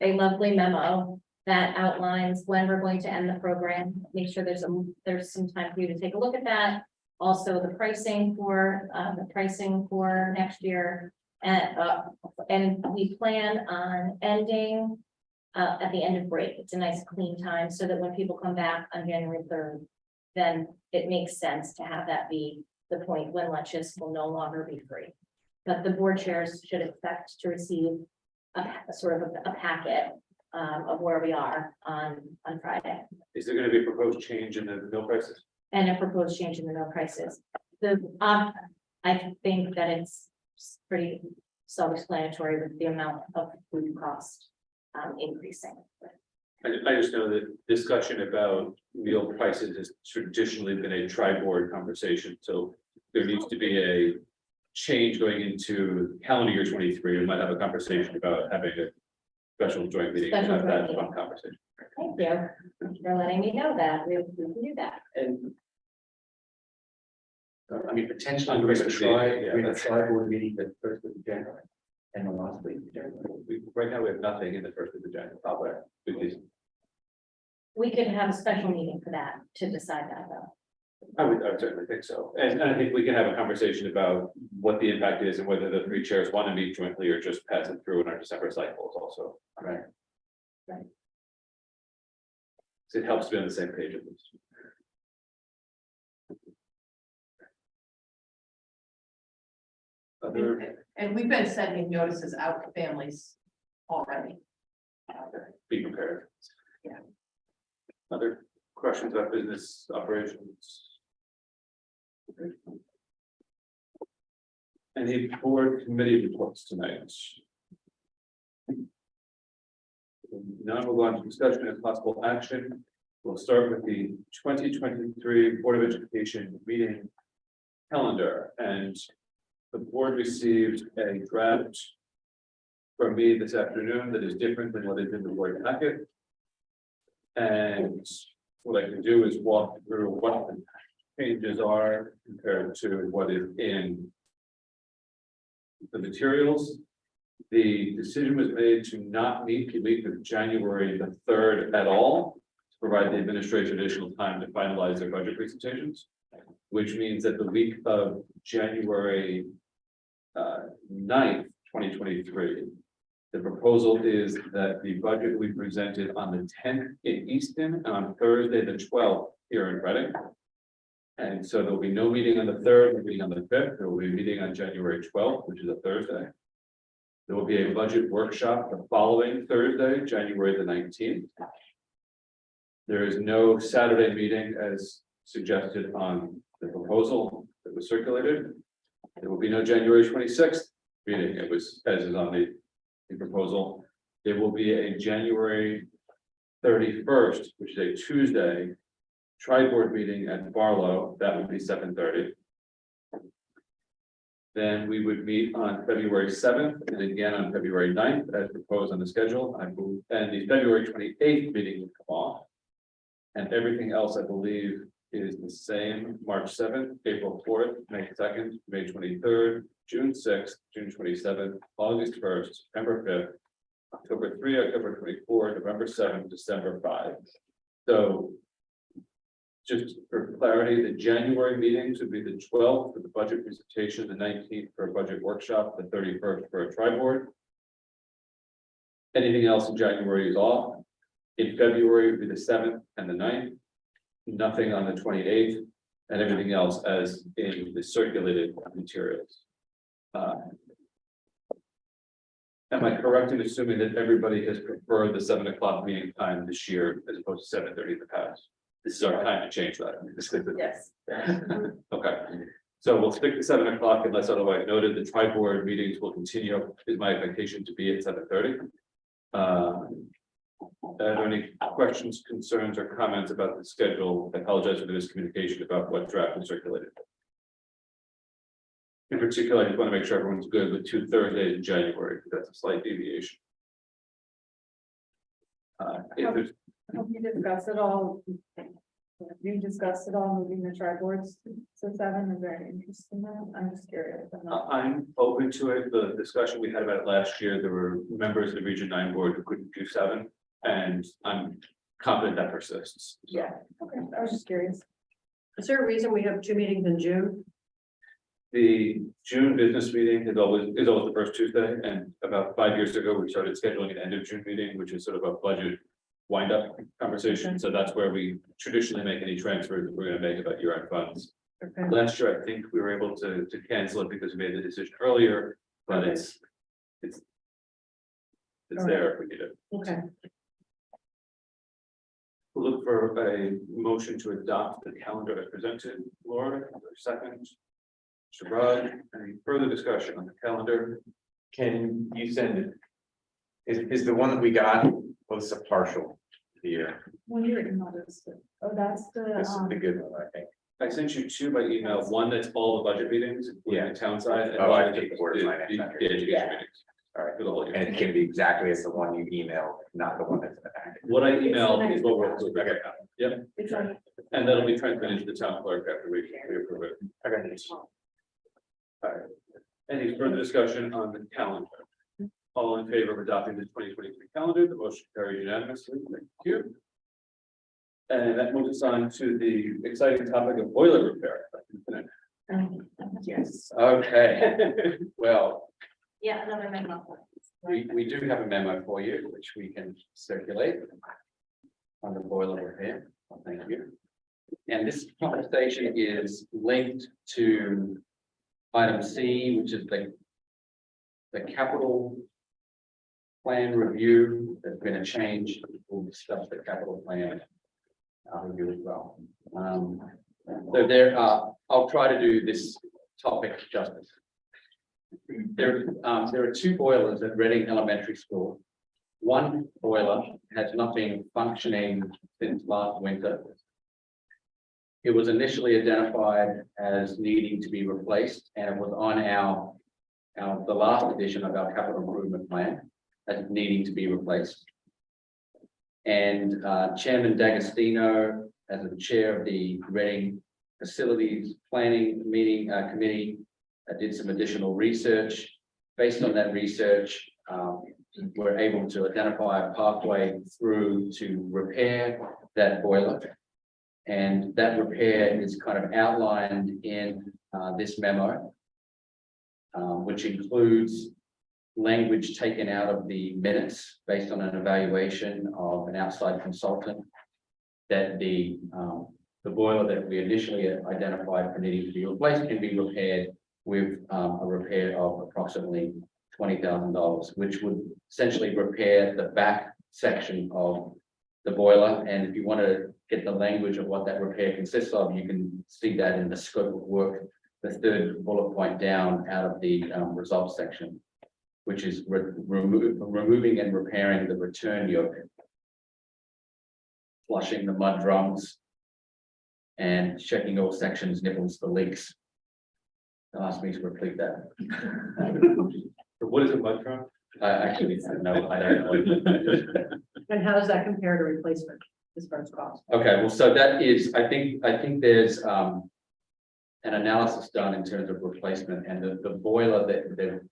C: lovely memo that outlines when we're going to end the program. Make sure there's some time for you to take a look at that. Also, the pricing for next year, and we plan on ending at the end of break. It's a nice clean time so that when people come back on January 3rd, then it makes sense to have that be the point when lunches will no longer be free. But the board chairs should expect to receive a sort of a packet of where we are on Friday,
A: Is there going to be a proposed change in the milk prices?
C: and a proposed change in the milk prices. I think that it's pretty self-explanatory with the amount of food cost increasing.
A: I just know that discussion about meal prices has traditionally been a tri-board conversation, so there needs to be a change going into calendar year 23. We might have a conversation about having a special joint meeting.
C: Special
A: Have that
C: joint
A: fun conversation.
C: Thank you for letting me know that. We can do that.
B: And I mean, potentially,
A: I'm
B: we're
A: going
B: going
A: to
B: to try,
A: yeah,
B: we're going
A: that's-
B: to try board meeting the 1st of January and the last week of January.
A: Right now, we have nothing in the first of the January. Because
C: We could have a special meeting for that to decide that though.
A: I would certainly think so. And I think we can have a conversation about what the impact is and whether the three chairs want to meet jointly or just pass it through in our December cycles also.
B: Right.
A: So it helps to be on the same page at least. Other,
G: And we've been sending notices out to families already.
A: be prepared.
G: Yeah.
A: Other questions about business operations? Any board committee reports tonight? Now we'll go on to discussion and possible action We'll start with the 2023 Board of Education meeting calendar, and the board received a draft from me this afternoon that is different than what is in the board packet. And what I can do is walk through what the changes are compared to what is in the materials. The decision was made to not meet the week of January the 3rd at all, to provide the administration additional time to finalize their budget presentations, which means that the week of January 9th, 2023, the proposal is that the budget will be presented on the 10th in Easton and on Thursday, the 12th here in Reading. And so there will be no meeting on the 3rd, no meeting on the 5th. There will be a meeting on January 12th, which is a Thursday. There will be a budget workshop the following Thursday, January the 19th. There is no Saturday meeting as suggested on the proposal that was circulated. There will be no January 26th meeting. It was as is on the proposal. There will be a January 31st, which is a Tuesday, tri-board meeting at Barlow. That would be 7:30. Then we would meet on February 7th and again on February 9th as proposed on the schedule. I believe, and the February 28th meeting would come off. And everything else, I believe, is the same. March 7th, April 4th, May 2nd, May 23rd, June 6th, June 27th, August 1st, September 5th, October 3, October 24, November 7th, December 5. So just for clarity, the January meetings would be the 12th for the budget presentation, the 19th for a budget workshop, the 31st for a tri-board. Anything else in January is off. In February would be the 7th and the 9th. Nothing on the 28th, and everything else as in the circulated materials. Am I correct in assuming that everybody has preferred the 7 o'clock meeting time this year as opposed to 7:30 in the past? This is our time to change that.
C: Yes.
A: Okay, so we'll stick to 7 o'clock unless otherwise noted. The tri-board meetings will continue, is my expectation to be at 7:30. Are there any questions, concerns, or comments about the schedule? I apologize for the miscommunication about what draft was circulated. In particular, I just want to make sure everyone's good with 2 Thursdays in January, because that's a slight deviation. If there's
F: Have you discussed it all? Have you discussed it all, moving the tri-boards to 7? Is there any interest in that? I'm just curious.
A: I'm open to it. The discussion we had about it last year, there were members of the Region 9 board who couldn't do 7, and I'm confident that persists.
F: Yeah, okay, I was just curious.
D: Is there a reason we have 2 meetings in June?
A: The June business meeting is always the first Tuesday, and about 5 years ago, we started scheduling an end of June meeting, which is sort of a budget wind-up conversation. So that's where we traditionally make any transfers that we're going to make about year-end funds.
D: Okay.
A: Last year, I think we were able to cancel it because we made the decision earlier, but
D: Okay.
A: it's there if we need it.
D: Okay.
A: We'll look for a motion to adopt the calendar as presented. Laura, second. Shabbat, any further discussion on the calendar?
J: Can you send it? Is the one that we got, well, it's a partial here.
F: When you're in this, oh, that's
J: This is
F: the,
J: the good one, I think.
A: I sent you 2 by email, one that's all the budget meetings, including the town side. And
J: Oh, I
A: one
J: take
A: that's
J: the Board of
A: the
J: Finance under.
A: education
F: Yeah.
A: meetings.
J: All right.
A: For the whole year.
J: And it can be exactly as the one you emailed, not the one that's in the packet.
A: What I emailed is what we're.
J: Okay.
A: Yep,
F: it's on,
A: and that'll be transmitted to the town clerk after we approve it.
J: Okay.
A: All right. Any further discussion on the calendar? All in favor of adopting the 2023 calendar, the motion carries unanimously. Thank you. And that moves us on to the exciting topic of boiler repair.
F: yes.
B: Okay, well,
C: Yeah, another memo.
B: we do have a memo for you, which we can circulate on the boiler repair. Thank you. And this conversation is linked to item C, which is the capital plan review. There's been a change. We'll discuss the capital plan review as well. So there are, I'll try to do this topic justice. There are 2 boilers at Reading Elementary School. one boiler has not been functioning since last winter. It was initially identified as needing to be replaced, and it was on the last edition of our capital improvement plan as needing to be replaced. And Chairman D'Agostino, as the chair of the Reading Facilities Planning Committee, did some additional research. Based on that research, we're able to identify a pathway through to repair that boiler. And that repair is kind of outlined in this memo, which includes language taken out of the minutes based on an evaluation of an outside consultant, that the boiler that we initially identified for needing to be replaced can be repaired with a repair of approximately $20,000, which would essentially repair the back section of the boiler. And if you want to get the language of what that repair consists of, you can see that in the scope of work, the third bullet point down out of the results section, which is removing and repairing the return yoke, flushing the mud drums, and checking all sections, nipples for leaks. Ask me to repeat that.
A: What is a mud drum?
B: I actually no, I don't know.
D: And how does that compare to replacement as far as cost?
B: Okay, well, so that is, I think there's an analysis done in terms of replacement, and the boiler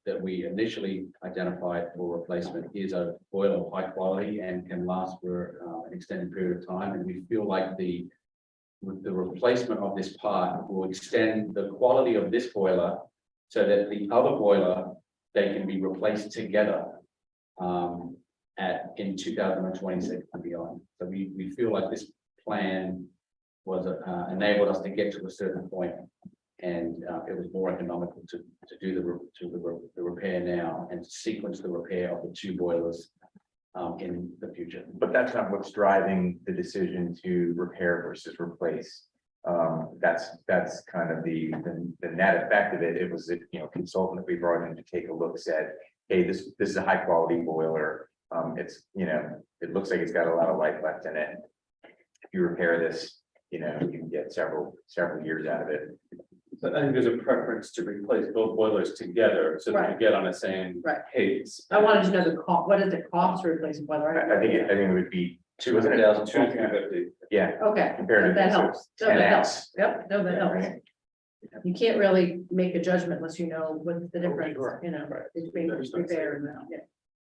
B: that we initially identified for replacement is a boiler of high quality and can last for an extended period of time. And we feel like the replacement of this part will extend the quality of this boiler so that the other boiler, they can be replaced together in 2026 and beyond. So we feel like this plan was enabled us to get to a certain point, and it was more economical to do the repair now and to sequence the repair of the two boilers in the future.
J: But that's not what's driving the decision to repair versus replace. That's kind of the net effect of it. It was a consultant that we brought in to take a look, said, hey, this is a high quality boiler. It's it looks like it's got a lot of life left in it. If you repair this, you can get several years out of it.
A: So I think there's a preference to replace both boilers together so that you get on the same
D: Right.
A: pace.
D: I wanted to know the cost, what does it cost to replace a boiler?
J: I think it would be
B: $200,000.
A: 250.
J: yeah,
D: Okay,
J: compared to
D: that
J: this,
D: helps.
J: it's
D: No, that
J: 10x.
D: helps. Yep, no, that helps. You can't really make a judgment unless you know what's the difference, between repair and that, yeah.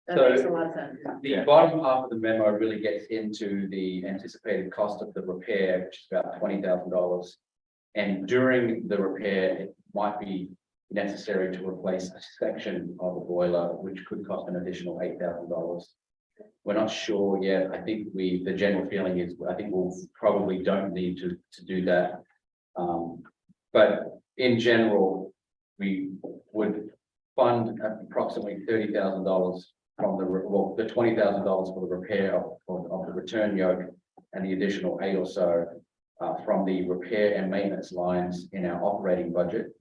D: That
B: So-
D: makes a lot of sense.
B: The bottom half of the memo really gets into the anticipated cost of the repair, which is about $20,000. And during the repair, it might be necessary to replace a section of the boiler, which could cost an additional $8,000. We're not sure yet. I think the general feeling is, I think we'll probably don't need to do that. But in general, we would fund approximately $30,000 from the $20,000 for the repair of the return yoke, and the additional 8 or so from the repair and maintenance lines in our operating budget,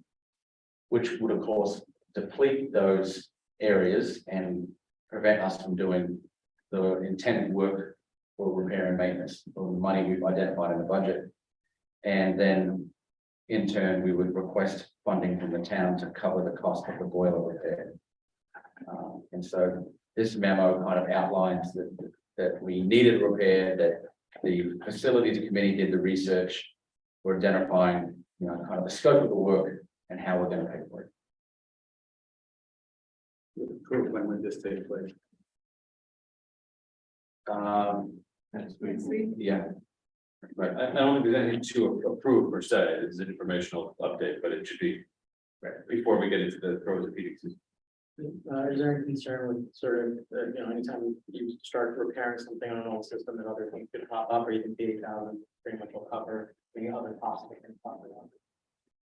B: which would of course deplete those areas and prevent us from doing the intended work for repair and maintenance for the money we've identified in the budget. And then in turn, we would request funding from the town to cover the cost of the boiler repair. And so this memo kind of outlines that we needed repair, that the facilities committee did the research. We're identifying, kind of the scope of the work and how we're going to pay for it.
E: When would this take place?
B: Yeah.
A: Right, I don't think there's anything to approve per se, it's an informational update, but it should be before we get into the pros and cons.
I: Is there any concern with sort of, anytime you start repairing something on an old system, that other things could pop up, or you think the 8,000 pretty much will cover any other costs that can pop up?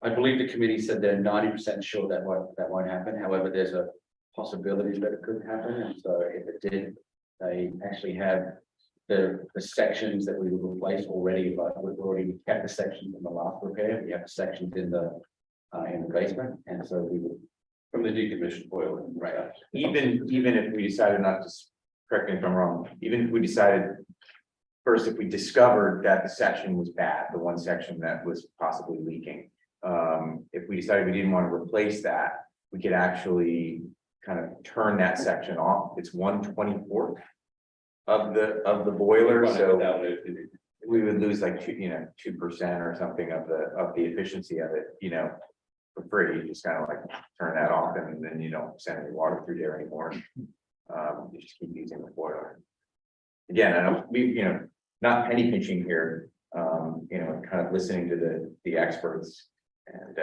B: I believe the committee said they're 90% sure that won't happen. However, there's a possibility that it could happen. And so if it did, they actually have the sections that we would replace already, but we've already kept the sections in the last repair. We have the sections in the basement. And so we would,
A: From the decommissioned boiler,
B: right.
J: Even if we decided not to correct me if I'm wrong, even if we decided. First, if we discovered that the section was bad, the one section that was possibly leaking. If we decided we didn't want to replace that, we could actually kind of turn that section off. It's 1/24 of the boiler, so we would lose like 2% or something of the efficiency of it, for free. You just kind of like turn that off and then you don't send any water through there anymore. You just keep using the boiler. Again, I don't, not penny pinching here, kind of listening to the experts and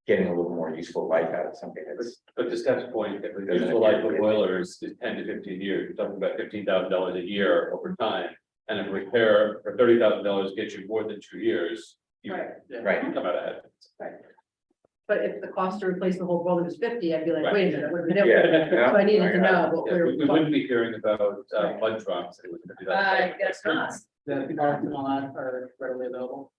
J: getting a little more useful life out of something that's.
A: But to Steph's point, if the useful life of boilers is 10 to 15 years, you're talking about $15,000 a year over time. And a repair for $30,000 gets you more than 2 years, you
J: Right.
A: come out ahead.
D: But if the cost to replace the whole building was 50, I'd be like,
A: Right.
D: wait a minute, what did
J: Yeah.
D: So I needed to know what
A: Yeah, we wouldn't be hearing about mud trucks. It was $50,000.
C: guess not.
I: The parts and all that are readily available.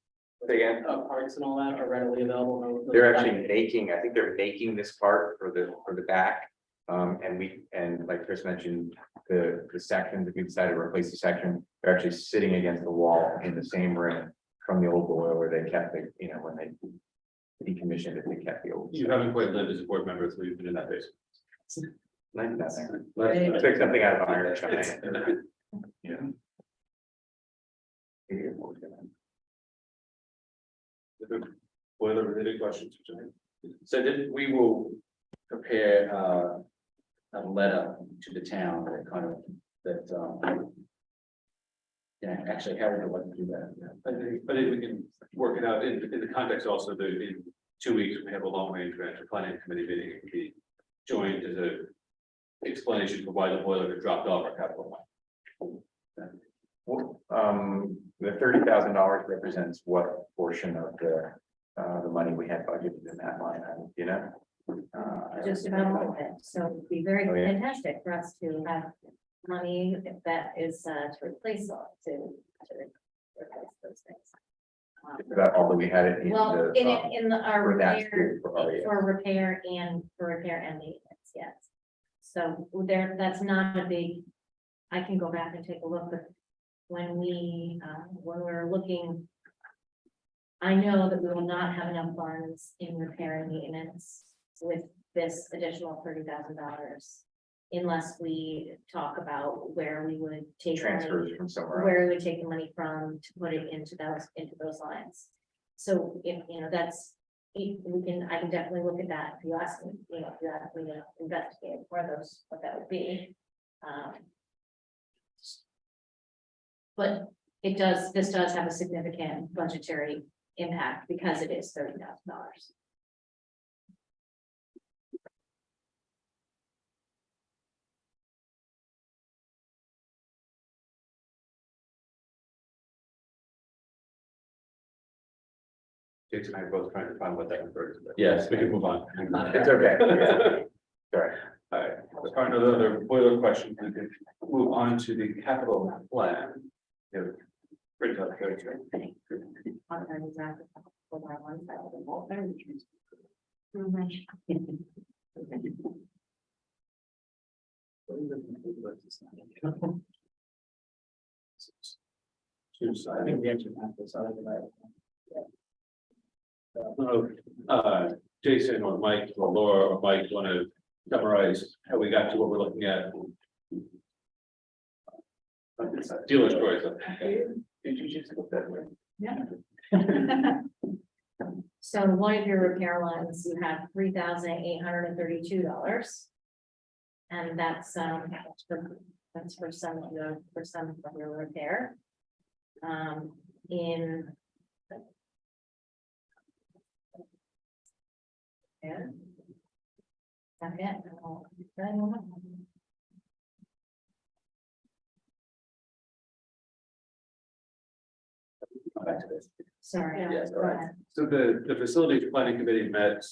J: Again,
I: Parts and all that are readily available.
J: they're actually making, I think they're making this part for the back. And like Chris mentioned, the section, if we decided to replace the section, they're actually sitting against the wall in the same room from the old boiler. They kept it, when they decommissioned it, they kept the old.
A: You haven't quite lived as a board member, so you've been in that phase.
J: Let's take something out of iron.
A: Yeah. Boiler related questions.
B: So then we will prepare a letter to the town that kind of that. Actually, how would I like to do that?
A: I think we can work it out in the context also that in 2 weeks, we have a long range financial planning committee meeting. It can be joined as a explanation for why the boiler got dropped off our capital plan.
J: The $30,000 represents what portion of the money we had budgeted in that line,
H: Just about a little bit, so it'd be very
J: Oh, yeah.
H: fantastic for us to have money that is to replace those things.
J: That although we had it in
H: Well,
J: the.
H: in our
J: for that
H: repair,
J: school, oh, yeah.
H: for repair and maintenance, yes. So that's not a big, I can go back and take a look, but when we're looking. I know that we will not have enough funds in repair and maintenance with this additional $30,000. Unless we talk about where we would take.
J: Transfers from somewhere else.
H: Where we would take the money from to put it into those lines. So if, I can definitely look at that. If you ask me, if you ask me to investigate where what that would be. But this does have a significant budgetary impact because it is $30,000.
A: Jason and I are both trying to find what that refers to.
B: Yes.
A: We can move on.
J: It's okay. Sorry.
A: All right, let's find another boiler question. We can move on to the capital plan. Yeah, great job, great job.
I: I think we actually have this other than
A: Jason or Mike or Laura or Mike want to summarize how we got to what we're looking at? Dealer stories.
J: Did you just look that way?
H: So one of your repair lines, you have $3,832. And that's for some of your repair.
A: Back to this.
H: Sorry.
A: Yes,
H: go ahead.
A: So the facilities planning committee met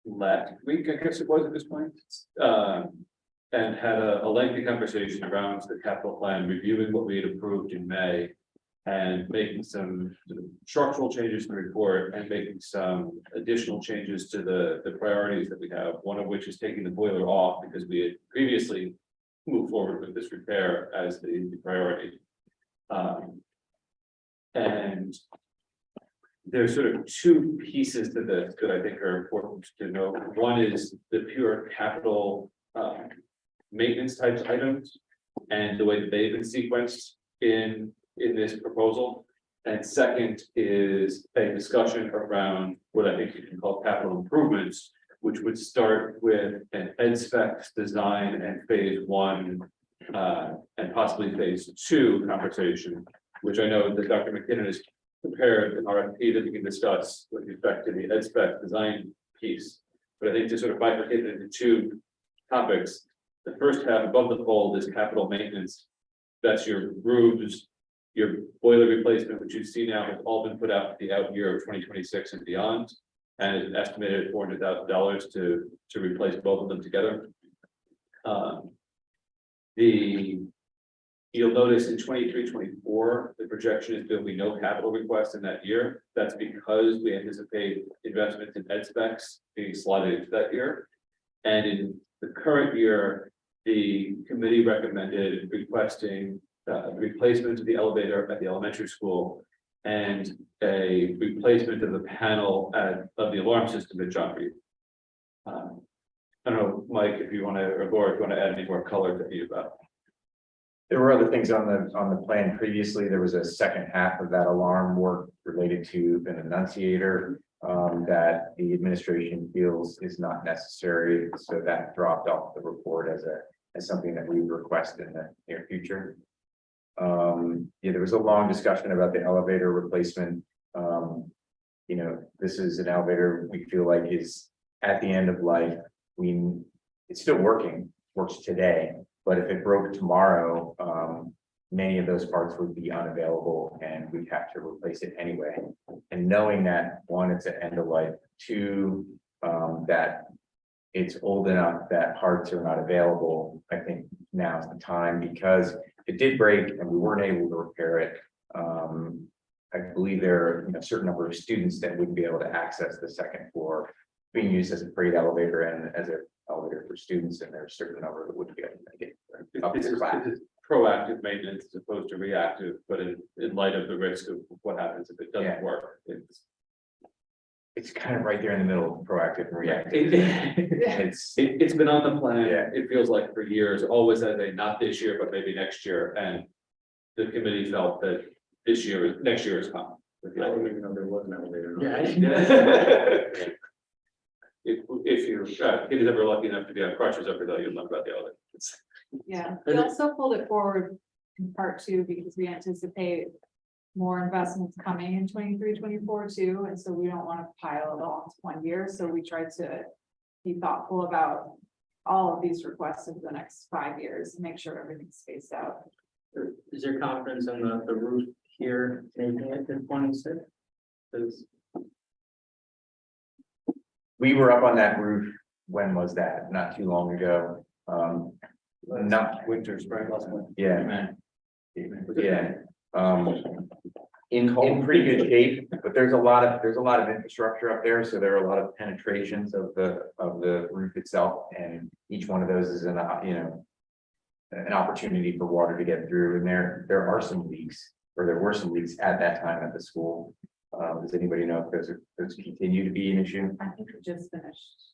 A: last week, I guess it was at this point. And had a lengthy conversation around the capital plan, reviewing what we had approved in May. And making some sort of structural changes to the report and making some additional changes to the priorities that we have. One of which is taking the boiler off because we had previously move forward with this repair as the priority. And there's sort of two pieces to this that I think are important to know. One is the pure capital maintenance types items and the way that they've been sequenced in this proposal. And second is a discussion around what I think you can call capital improvements, which would start with an ed specs design and phase one and possibly phase two conversation, which I know that Dr. McKinnon has prepared an RFP that we can discuss with respect to the ed spec design piece. But I think to sort of bifurcate it into two topics, the first half above the fold is capital maintenance. That's your roofs, your boiler replacement, which you see now has all been put out for the out year of 2026 and beyond. And is estimated at $400,000 to replace both of them together. You'll notice in 23-24, the projection is there'll be no capital requests in that year. That's because we anticipate investments in ed specs being slotted into that year. And in the current year, the committee recommended requesting replacement of the elevator at the elementary school and a replacement of the panel of the alarm system at John Reed. I don't know, Mike, if you want to, or Laura, if you want to add any more color to you about.
J: There were other things on the plan previously. There was a second half of that alarm work related to an annunciator that the administration feels is not necessary. So that dropped off the report as something that we request in the near future. Yeah, there was a long discussion about the elevator replacement. You know, this is an elevator we feel like is at the end of life. It's still works today, but if it broke tomorrow, many of those parts would be unavailable and we'd have to replace it anyway. And knowing that, one, it's at end of life, two, that it's old enough that parts are not available, I think now's the time, because if it did break and we weren't able to repair it, I believe there are a certain number of students that wouldn't be able to access the second floor, being used as a freight elevator and as an elevator for students, and there's a certain number that wouldn't be able to make it up
A: This
J: to
A: is
J: class.
A: proactive maintenance as opposed to reactive, but in light of the risk of what happens if it doesn't
J: Yeah.
A: work.
J: It's kind of right there in the middle of proactive and reactive. It's
A: Been on the plan.
J: Yeah.
A: It feels like for years, always as a not this year, but maybe next year, and the committee felt that next year is coming.
E: I didn't even know there was an elevator.
A: Yeah. If your kid is ever lucky enough to be on crutches over there, you'll know about the elevator.
F: Yeah, we also pulled it forward in part two because we anticipate more investments coming in 23-24 too, and so we don't want to pile it all into 1 year, so we tried to be thoughtful about all of these requests over the next 5 years, make sure everything's spaced out.
I: Is there confidence in the roof here making it to 26? Because
J: We were up on that roof, when was that? Not too long ago. Not
A: Winter, spring, last one.
J: Yeah. Yeah. In pretty good shape, but there's a lot of infrastructure up there, so there are a lot of penetrations of the roof itself, and each one of those is an opportunity for water to get through, and there are some leaks, or there were some leaks at that time at the school. Does anybody know if those continue to be an issue?
F: I think we just finished.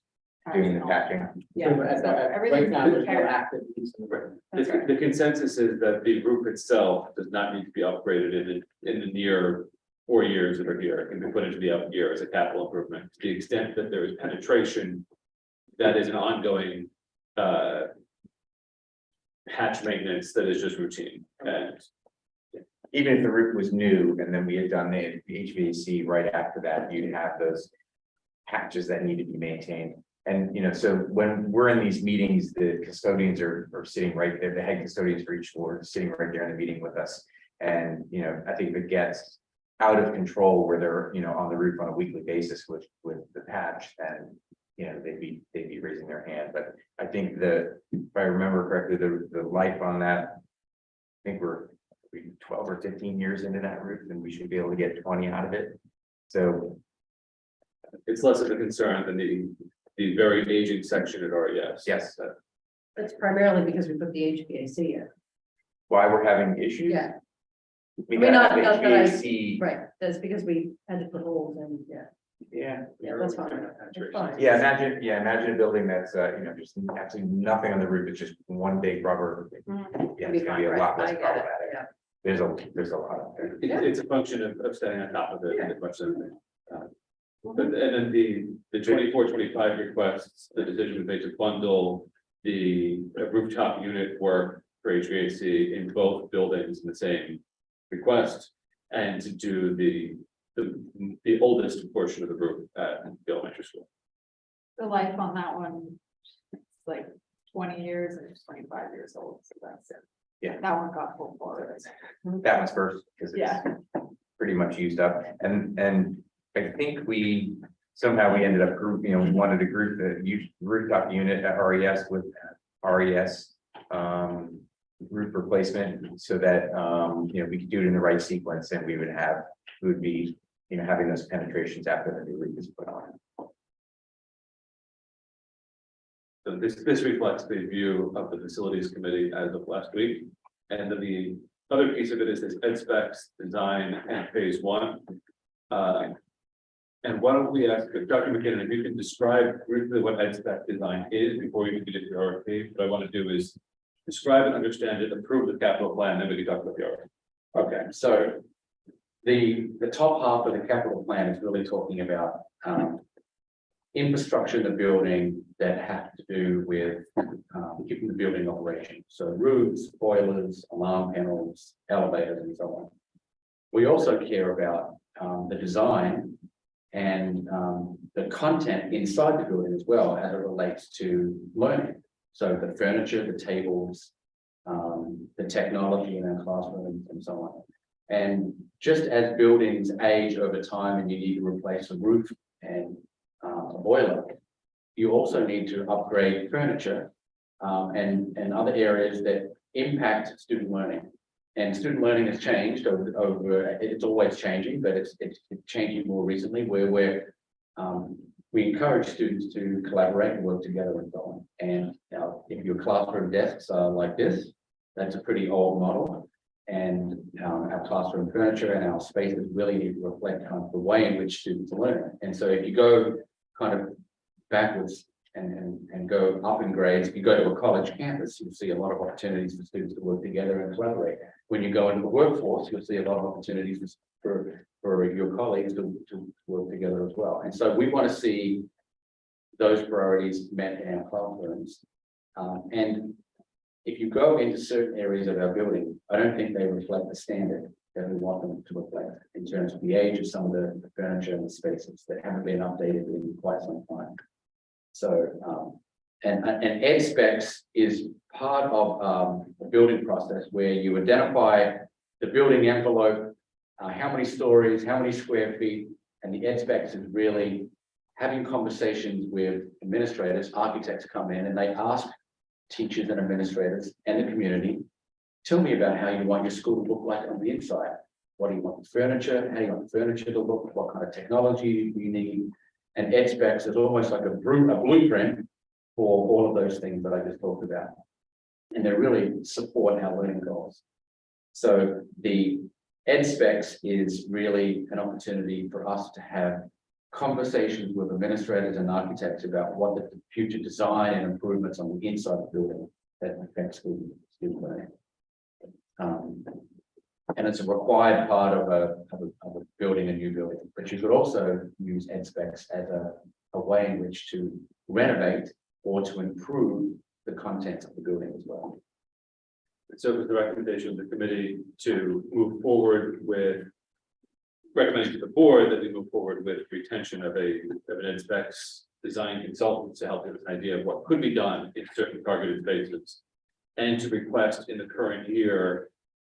J: Doing the patching?
F: Yeah, so
I: right
F: everything's
I: now, there's no
F: repaired.
I: active leaks in the roof.
F: That's right.
A: The consensus is that the roof itself does not need to be upgraded in the near 4 years that are here. It can be put into the up year as a capital improvement. To the extent that there is penetration, that is an ongoing patch maintenance that is just routine. And
J: Even if the roof was new and then we had done the HVAC right after that, you'd have those patches that need to be maintained. And, so when we're in these meetings, the custodians are sitting right there, the head custodians for each floor, sitting right there in the meeting with us. And, I think if it gets out of control where they're, on the roof on a weekly basis with the patch, then, they'd be raising their hand. But I think if I remember correctly, the life on that, I think we're 12 or 15 years into that roof, and we should be able to get 20 out of it. So
A: it's less of a concern than the very aging section at RES.
J: yes,
D: That's primarily because we put the HVAC in.
J: Why we're having issues?
D: Yeah,
J: We
D: I mean,
J: got
D: not that I-
J: HVAC,
D: right, that's because we had to put holes in,
J: yeah.
D: yeah, that's fine. That's fine.
J: Yeah, imagine a building that's, just absolutely nothing on the roof, it's just one big rubber. Yeah, it's gonna be a lot less
D: I get it,
J: problematic.
D: yeah.
J: There's a lot of there.
A: It's a function of staying on top of it,
D: Yeah.
A: the question. But, and then the 24-25 requests, the decision was made to bundle the rooftop unit work for HVAC in both buildings in the same request. And to do the oldest portion of the roof at the elementary school.
F: The life on that one, it's like 20 years and it's 25 years old, so that's it.
J: Yeah.
F: That one got full forward.
J: That one's first, because it's
F: Yeah.
J: pretty much used up, and I think we ended up we wanted to group the rooftop unit at RES with RES. Roof replacement, so that, we could do it in the right sequence, and we would be, having those penetrations after the new roof is put on.
A: So this reflects the view of the facilities committee as of last week. And then the other piece of it is this ed specs design and phase one. And why don't we ask Dr. McKinnon, if you can describe briefly what ed spec design is before you get into your RFP. What I want to do is describe and understand it, approve the capital plan, then we can talk about the RFP.
B: Okay, so the top half of the capital plan is really talking about infrastructure in the building that have to do with keeping the building operation. So roofs, boilers, alarm panels, elevators, and so on. We also care about the design and the content inside the building as well as it relates to learning. So the furniture, the tables, the technology in our classrooms and so on. And just as buildings age over time and you need to replace a roof and a boiler, you also need to upgrade furniture and other areas that impact student learning. And student learning has changed over it's always changing, but it's changing more recently where we encourage students to collaborate and work together and so on. And if your classroom desks are like this, that's a pretty old model. And our classroom furniture and our spaces really need to reflect kind of the way in which students are learning. And so if you go kind of backwards and go up in grades, if you go to a college campus, you'll see a lot of opportunities for students to work together and collaborate. When you go into the workforce, you'll see a lot of opportunities for your colleagues to work together as well. And so we want to see those priorities met in our classrooms. And if you go into certain areas of our building, I don't think they reflect the standard that we want them to reflect in terms of the age of some of the furniture and the spaces that haven't been updated in quite some time. So, and ed specs is part of the building process where you identify the building envelope, how many stories, how many square feet, and the ed specs is really having conversations with administrators. Architects come in and they ask teachers and administrators and the community, tell me about how you want your school to look like on the inside. What do you want the furniture? How do you want the furniture to look? What kind of technology do you need? And ed specs is almost like a blueprint for all of those things that I just talked about. And they really support our learning goals. So the ed specs is really an opportunity for us to have conversations with administrators and architects about what the future design and improvements on the inside of the building that affect student learning. And it's a required part of a building, a new building, but you could also use ed specs as a way in which to renovate or to improve the content of the building as well.
A: So it was the recommendation of the committee to move forward with recommending to the board that we move forward with retention of an ed specs design consultant to help give us an idea of what could be done in certain targeted spaces. And to request in the current year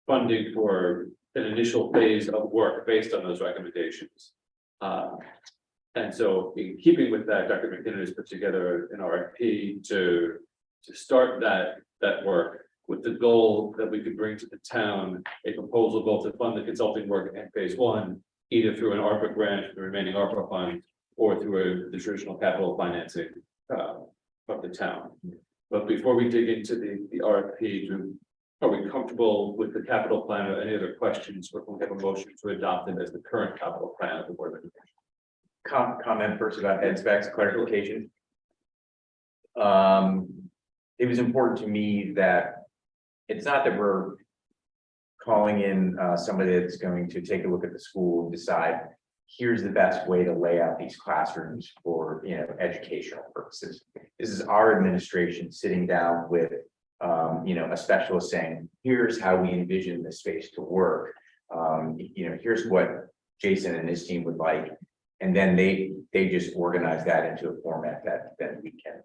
A: funding for an initial phase of work based on those recommendations. And so in keeping with that, Dr. McKinnon has put together an RFP to start that work with the goal that we could bring to the town a proposal both to fund the consulting work and phase one, either through an ARPA grant, the remaining ARPA fund, or through the traditional capital financing of the town. But before we dig into the RFP, are we comfortable with the capital plan or any other questions? Or can we have a motion to adopt it as the current capital plan of the Board of Education?
J: Comment first about ed specs clarification. It was important to me that it's not that we're calling in somebody that's going to take a look at the school and decide, here's the best way to lay out these classrooms for, you know, educational purposes. This is our administration sitting down with, you know, a specialist saying, here's how we envision the space to work. You know, here's what Jason and his team would like. And then they just organize that into a format that we can,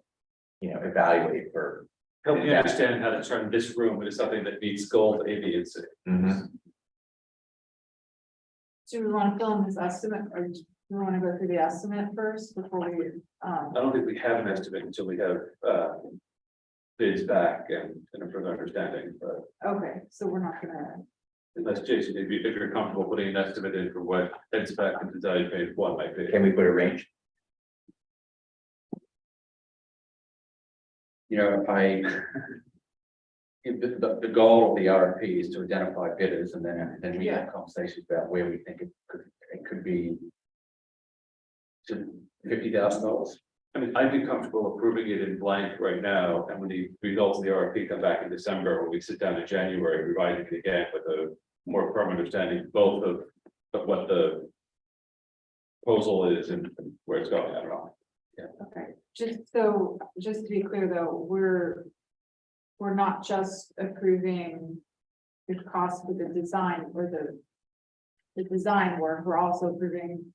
J: you know, evaluate for.
A: Help me understand how to turn this room into something that meets goals A, B, and C.
J: Mhm.
F: Do we want to fill in this estimate or do we want to go through the estimate first before we,
A: I don't think we have an estimate until we have bids back and a further understanding, but
F: okay, so we're not gonna,
A: unless Jason, if you're comfortable putting an estimate in for what ed spec and design phase one might be.
J: Can we put a range?
B: You know, the goal of the RFP is to identify bidders and then we have conversations about where we think it could be to $50,000.
A: I mean, I'd be comfortable approving it in blank right now, and when the results of the RFP come back in December, when we sit down in January, revising it again with a more firm understanding both of what the proposal is and where it's going. I don't know.
F: okay, just to be clear though, we're not just approving the cost for the design or the design work, we're also approving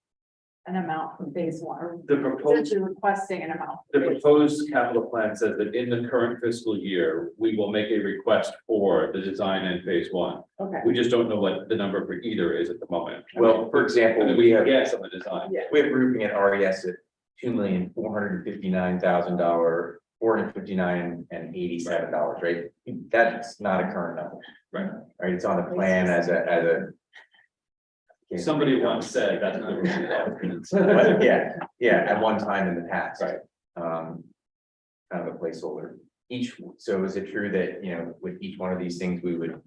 F: an amount from phase one, or
A: The proposed,
F: essentially requesting an amount.
A: the proposed capital plan says that in the current fiscal year, we will make a request for the design in phase one.
F: Okay,
A: We just don't know what the number for either is at the moment.
J: Well, for example,
A: And then
J: we
A: we
J: have,
A: guess on the design.
F: yeah,
J: we have roofing at RES at $2,459,000, $459,087, right? That's not a current number.
A: Right.
J: Right, it's on the plan as a.
A: Somebody once said that's not.
J: But yeah, at one time in the past.
A: Right.
J: Kind of a placeholder. So is it true that, you know, with each one of these things, we would,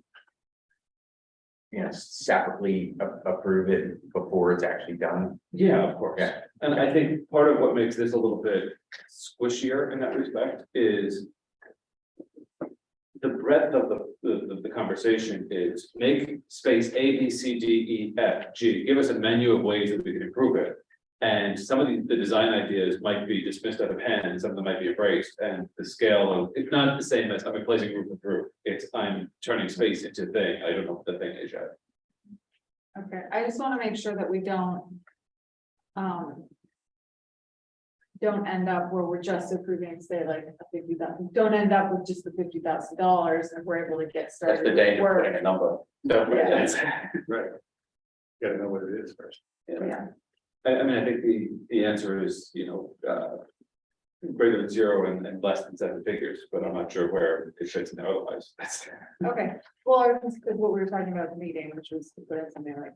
J: you know, separately approve it before it's actually done?
A: Yeah, of course.
J: Yeah.
A: And I think part of what makes this a little bit squishier in that respect is the breadth of the conversation is make space A, B, C, D, E, F, G, give us a menu of ways that we can improve it. And some of the design ideas might be dismissed out of hand, and some of them might be embraced, and the scale of, it's not the same as I'm replacing roof with roof. It's I'm turning space into thing. I don't know what the thing is yet.
F: okay, I just want to make sure that we don't end up where we're just approving, say like a 50,000, don't end up with just the $50,000 and we're able to get
B: That's
F: started.
B: the
F: with
B: danger of
F: work.
B: putting a number.
F: Yeah.
A: Right. Gotta know what it is first.
F: Yeah,
A: I mean, I think the answer is, you know, greater than zero and less than seven figures, but I'm not sure where it fits in there otherwise.
F: okay, well, because what we were talking about at the meeting, which was to put in something like,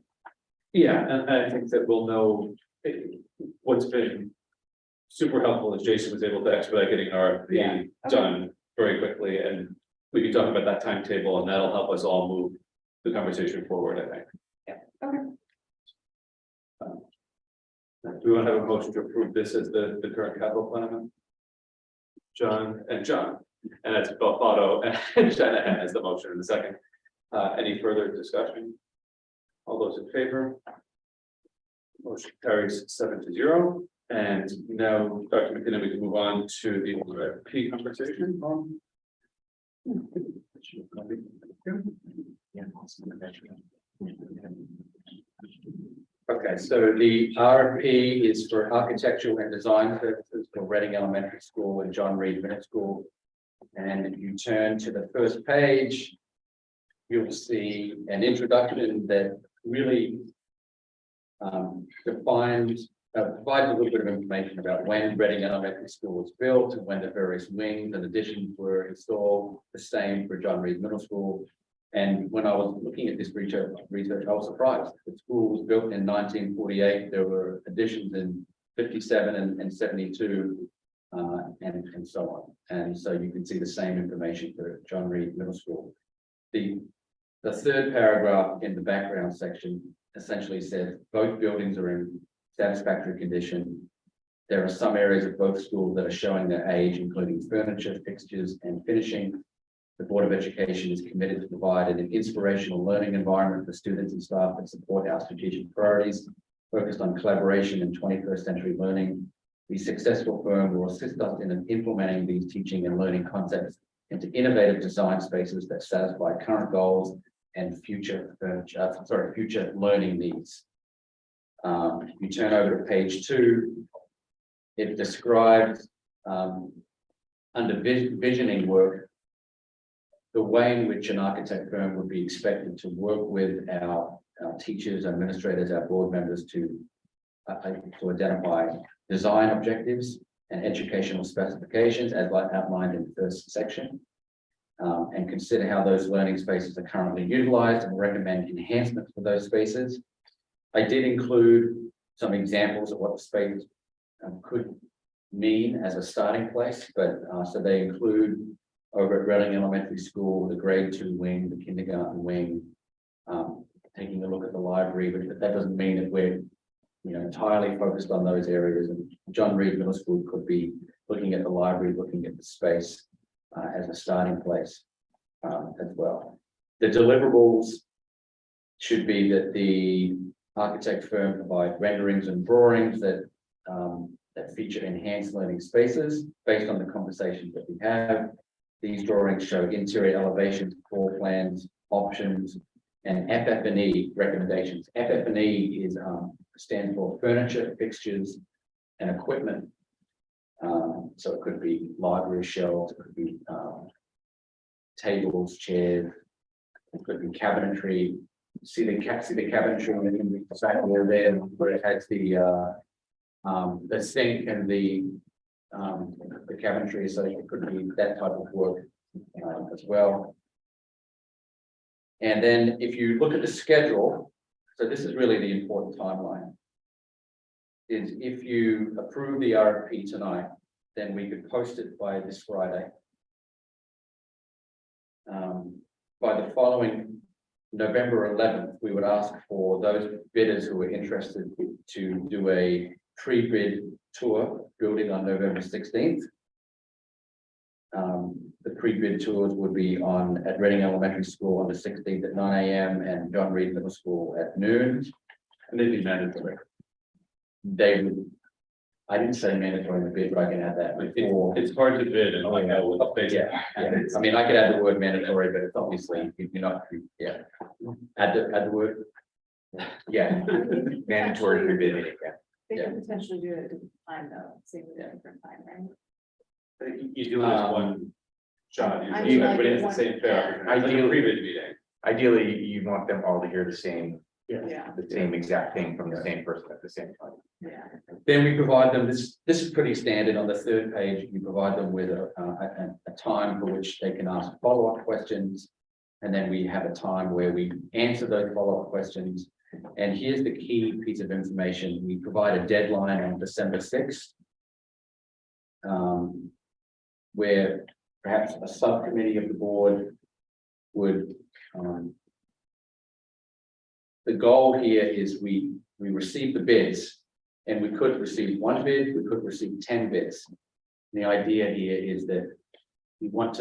A: Yeah, and I think that we'll know what's been super helpful is Jason was able to expedite getting our
F: Yeah,
A: RFP done very quickly, and we can talk about that timetable, and that'll help us all move the conversation forward, I think.
F: okay,
A: Do we want to have a motion to approve this as the current capital plan? John, and that's both Otto and Shanahan as the motion in the second. Any further discussion? All those in favor? Motion carries 7-0. And now, Dr. McKinnon, we can move on to the RFP conversation.
B: Okay, so the RFP is for architectural and design services for Reading Elementary School and John Reed Middle School. And if you turn to the first page, you'll see an introduction that really provides a little bit of information about when Reading Elementary School was built and when the various wings and additions were installed, the same for John Reed Middle School. And when I was looking at this research, I was surprised. The school was built in 1948. There were additions in 57 and 72. and so on. And so you can see the same information for John Reed Middle School. The third paragraph in the background section essentially says both buildings are in satisfactory condition. There are some areas of both schools that are showing their age, including furniture, fixtures, and finishing. The Board of Education is committed to provide an inspirational learning environment for students and staff that support our strategic priorities, focused on collaboration and 21st century learning. The successful firm will assist us in implementing these teaching and learning concepts into innovative design spaces that satisfy current goals and future learning needs. If you turn over to page 2, it describes under visioning work, the way in which an architect firm would be expected to work with our teachers, administrators, our board members to identify design objectives and educational specifications as outlined in the first section, and consider how those learning spaces are currently utilized and recommend enhancements for those spaces. I did include some examples of what the space could mean as a starting place, but so they include over at Reading Elementary School, the grade 2 wing, the kindergarten wing, taking a look at the library, but that doesn't mean that we're entirely focused on those areas. And John Reed Middle School could be looking at the library, looking at the space as a starting place as well. The deliverables should be that the architect firm provide renderings and drawings that feature enhanced learning spaces based on the conversations that we have. These drawings show interior elevations, floor plans, options, and FF&E recommendations. FF&E stands for furniture, fixtures, and equipment. So it could be library shelves, it could be tables, chairs, it could be cabinetry. See the cabinetry in the back there, where it has the sink and the cabinetry, so it could be that type of work as well. And then if you look at the schedule, so this is really the important timeline, is if you approve the RFP tonight, then we could post it by this Friday. By the following November 11th, we would ask for those bidders who are interested to do a pre-bid tour building on November 16th. The pre-bid tours would be at Reading Elementary School on the 16th at 9 a.m. and John Reed Middle School at noon.
A: And they'd be mandatory.
B: They would, I didn't say mandatory in the bid, but I can add that before.
A: It's hard to bid and like that with
B: Yeah, I mean, I could add the word mandatory, but it's obviously, you're not, add the word. Yeah,
J: Mandatory for bidding, yeah.
F: They could potentially do it at a different time though, same with a different time, right?
A: You do it as one shot,
F: I
A: you
F: mean,
A: everybody has the
F: like
A: same fair. Like a
J: Ideally-
A: pre-bid meeting.
J: Ideally, you want them all to hear the same,
F: Yeah,
J: the same exact thing from the same person at the same time.
F: yeah.
B: Then we provide them, this is pretty standard on the third page, you provide them with a time for which they can ask follow-up questions. And then we have a time where we answer those follow-up questions. And here's the key piece of information, we provide a deadline on December 6th. Where perhaps a subcommittee of the board would, the goal here is we receive the bids, and we could receive 1 bid, we could receive 10 bids. The idea here is that you want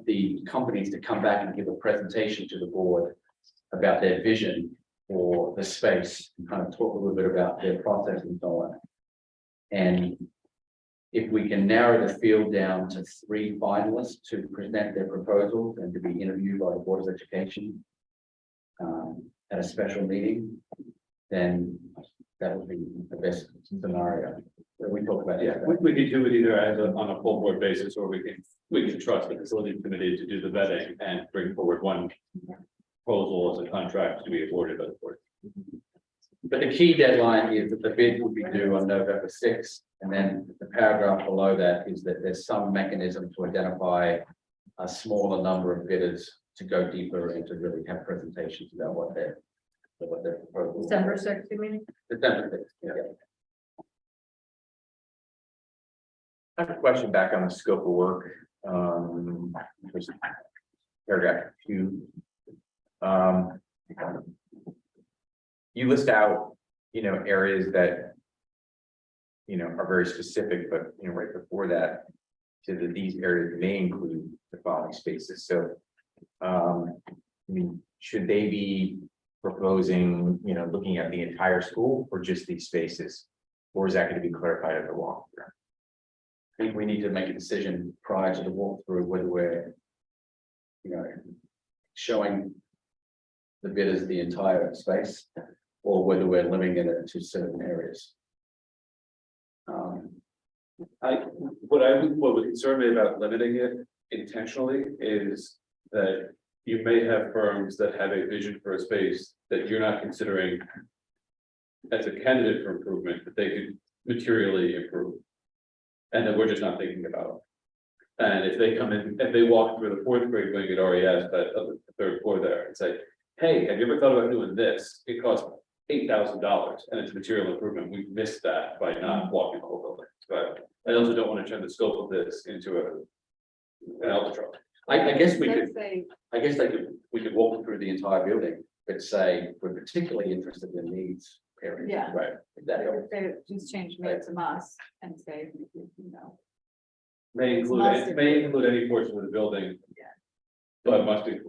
B: the companies to come back and give a presentation to the board about their vision for the space, and kind of talk a little bit about their process and so on. And if we can narrow the field down to 3 finalists to present their proposals and to be interviewed by the Board of Education at a special meeting, then that would be the best scenario that we talk about.
A: Yeah, we could do it either on a full board basis, or we can trust the facility committee to do the vetting and bring forward one proposal as a contract to be awarded by the board.
B: But the key deadline is that the bid will be due on November 6th, and then the paragraph below that is that there's some mechanism to identify a smaller number of bidders to go deeper and to really have presentations about what their proposal.
D: December 6th, you mean?
B: December 6th, yeah.
J: I have a question back on the scope of work. Just paragraph 2. You list out, areas that, are very specific, but, right before that, so that these areas may include the following spaces. So, should they be proposing, looking at the entire school or just these spaces? Or is that going to be clarified at the walkthrough?
B: I think we need to make a decision prior to the walkthrough whether we're, showing the bidders the entire space or whether we're limiting it to certain areas.
A: What would concern me about limiting it intentionally is that you may have firms that have a vision for a space that you're not considering as a candidate for improvement, that they could materially improve. And that we're just not thinking about. And if they come in, if they walk through the 4th grade wing at RES, that the 3rd floor there, and say, hey, have you ever thought about doing this? It costs $8,000 and it's material improvement. We've missed that by not walking the whole building. But I also don't want to turn the scope of this into an albatross.
B: I guess we could,
F: Say,
B: we could walk through the entire building, but say we're particularly interested in these areas.
F: Yeah.
A: Right.
B: That area.
F: they just change made to must and say,
A: May
F: It's must
A: include any portion of the building.
F: Yeah.
A: But must, I'm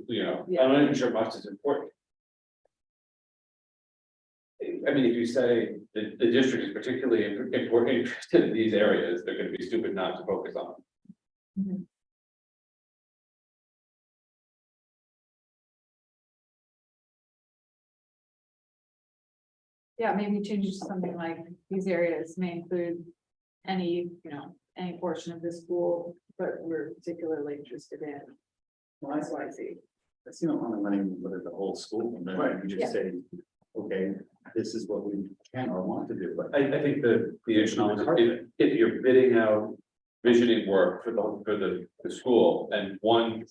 A: not even sure must is important. I mean, if you say the district is particularly interested in these areas, they're gonna be stupid not to focus on them.
F: yeah, maybe change to something like these areas may include any, any portion of the school, but we're particularly interested in.
E: Well, that's why I see. I see no harm in letting look at the whole school, and then we just say, okay, this is what we can or want to do, but.
A: I think the issue is if you're bidding out visioning work for the school and one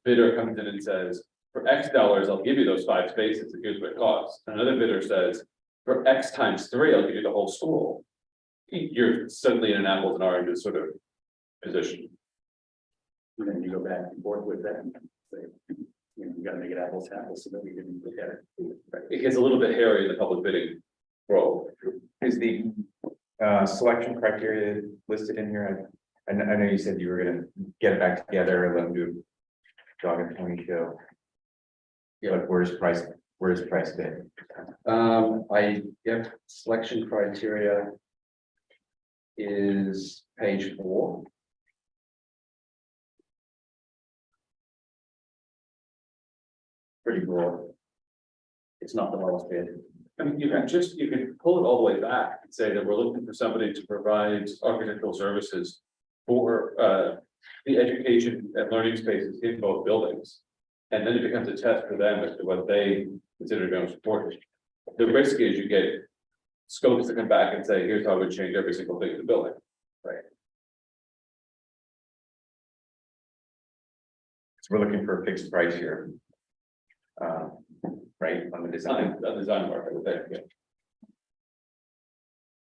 A: bidder comes in and says, for X dollars, I'll give you those 5 spaces, and here's what it costs. Another bidder says, for X times 3, I'll give you the whole school. You're suddenly in an apples and oranges sort of position.
E: And then you go back and forth with that. And say, you gotta make it apples to apples so that we can look at it.
A: It gets a little bit hairy in the public bidding role.
J: Is the selection criteria listed in here? I know you said you were gonna get it back together and let them do a dog and pony show. Yeah, but where's price bid?
B: Selection criteria is page 4. Pretty broad. It's not the lowest bid.
A: I mean, you can pull it all the way back and say that we're looking for somebody to provide architectural services for the education and learning spaces in both buildings. And then it becomes a test for them as to what they consider to be most important. The risk is you get scopes to come back and say, here's how I would change every single thing in the building.
J: So we're looking for a fixed price here. Right, on the design.
A: On the design work, I would think, yeah.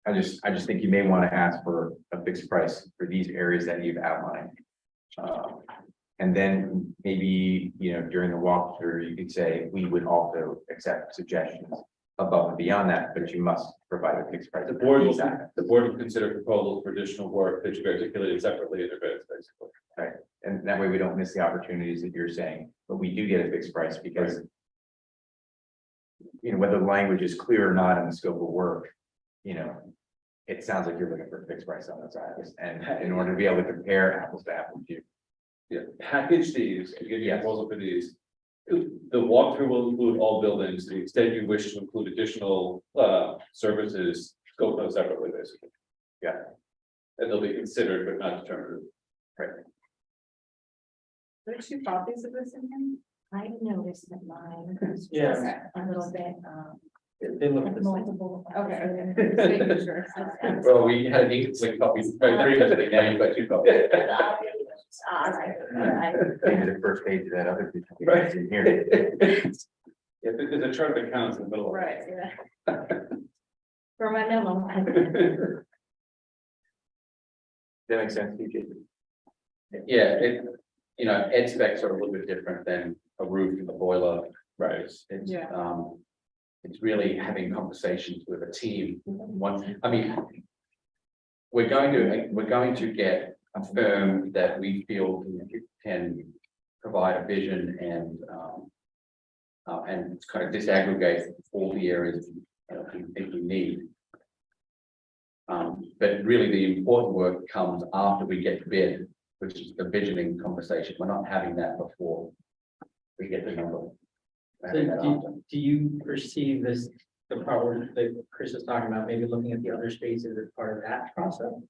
J: I just think you may want to ask for a fixed price for these areas that you've outlined. And then maybe, during the walkthrough, you could say, we would also accept suggestions above and beyond that, but you must provide a fixed price.
A: The board will consider proposals for additional work that should be articulated separately in their bids, basically.
J: Right, and that way we don't miss the opportunities that you're saying, but we do get a fixed price because. Whether the language is clear or not in the scope of work, it sounds like you're looking for a fixed price on those items. And in order to be able to compare apples to apples,
A: Package these and give you a proposal for these. The walkthrough will include all buildings, to the extent you wish to include additional services, scope those separately, basically.
J: Yeah.
A: And they'll be considered but not determined.
F: There are 2 copies of this in here?
H: I noticed that mine was
I: Yeah.
H: just a little bit,
I: They look at the same.
H: multiple.
F: Okay. Just making sure.
B: Well, we had an incomplete copy, 3 has been named, but 2 copies.
H: All right.
J: maybe the first page of that other.
A: Right.
J: In here.
A: Yeah, there's a chart of accounts in the middle.
F: Right, yeah.
H: For my memo.
J: That makes sense, to you, Jason?
B: Yeah, ed specs are a little bit different than a roof and a boiler.
A: Right.
B: It's,
F: Yeah.
B: it's really having conversations with a team. I mean, we're going to get a firm that we feel can provide a vision and kind of disaggregate all the areas we think we need. But really the important work comes after we get the bid, which is the visioning conversation. We're not having that before we get the number. We're having that after.
I: Do you perceive this, the part where that Chris is talking about, maybe looking at the other spaces as part of that process? Is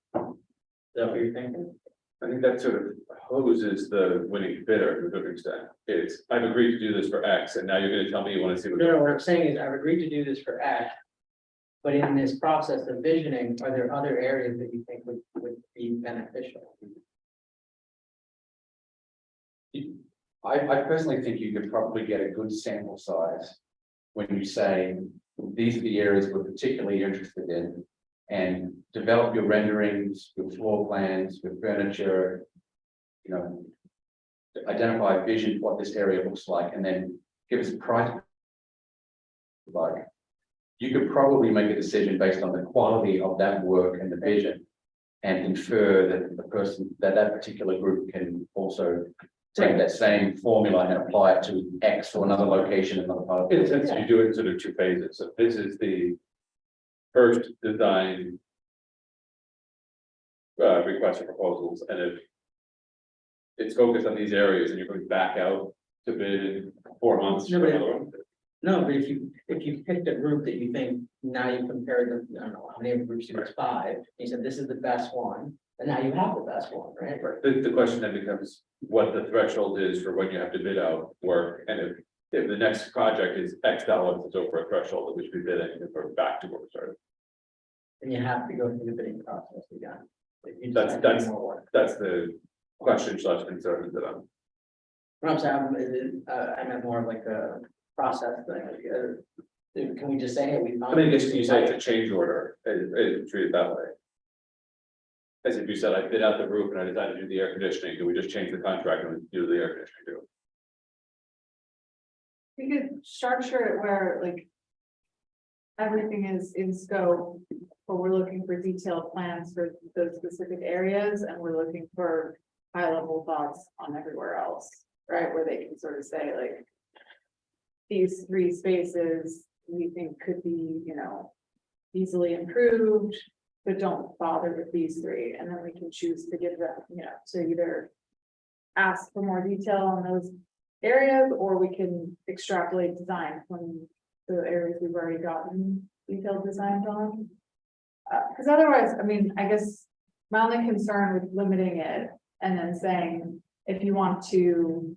I: that what you're thinking?
A: I think that sort of hoses the winning bidder to a good extent. It's, I've agreed to do this for X, and now you're gonna tell me you wanna see what.
I: No, what I'm saying is I've agreed to do this for X. But in this process of visioning, are there other areas that you think would be beneficial?
B: I personally think you could probably get a good sample size when you say, these are the areas we're particularly interested in. And develop your renderings, your floor plans, your furniture, identify a vision of what this area looks like, and then give us a price. Like, you could probably make a decision based on the quality of that work and the vision, and infer that the person, that particular group can also take that same formula and apply it to X or another location, another part of the
A: In a sense, you do it in sort of two phases. So this is the first design request for proposals, and if it's focused on these areas and you're going back out to bid in 4 months.
I: No,
A: for
I: but-
A: another one.
I: No, but if you picked a group that you think, now you compared them, I don't know, how many groups you got, 5, you said this is the best one, and now you have the best one, right?
A: The question then becomes what the threshold is for when you have to bid out work, and if the next project is X dollars, it's over a threshold that we should be bidding, and we're back to where we started.
I: And you have to go through the bidding process again. You just
A: That's-
I: have to do
A: that's-
I: more work.
A: That's the question / concern that I'm.
I: What I'm saying, I meant more of like a process thing. Can we just say, hey, we
A: I
I: found?
A: mean, I guess you say it's a change order, and treat it that way. As if you said, I bid out the roof and I decided to do the air conditioning, do we just change the contract and do the air conditioning too?
F: We could structure it where like. Everything is in scope, but we're looking for detailed plans for those specific areas and we're looking for high level thoughts on everywhere else, right? Where they can sort of say like. These 3 spaces we think could be, easily improved, but don't bother with these 3. And then we can choose to give them, to either. Ask for more detail on those areas, or we can extrapolate design from the areas we've already gotten detailed designs on. Because otherwise, I mean, I guess my only concern with limiting it and then saying, if you want to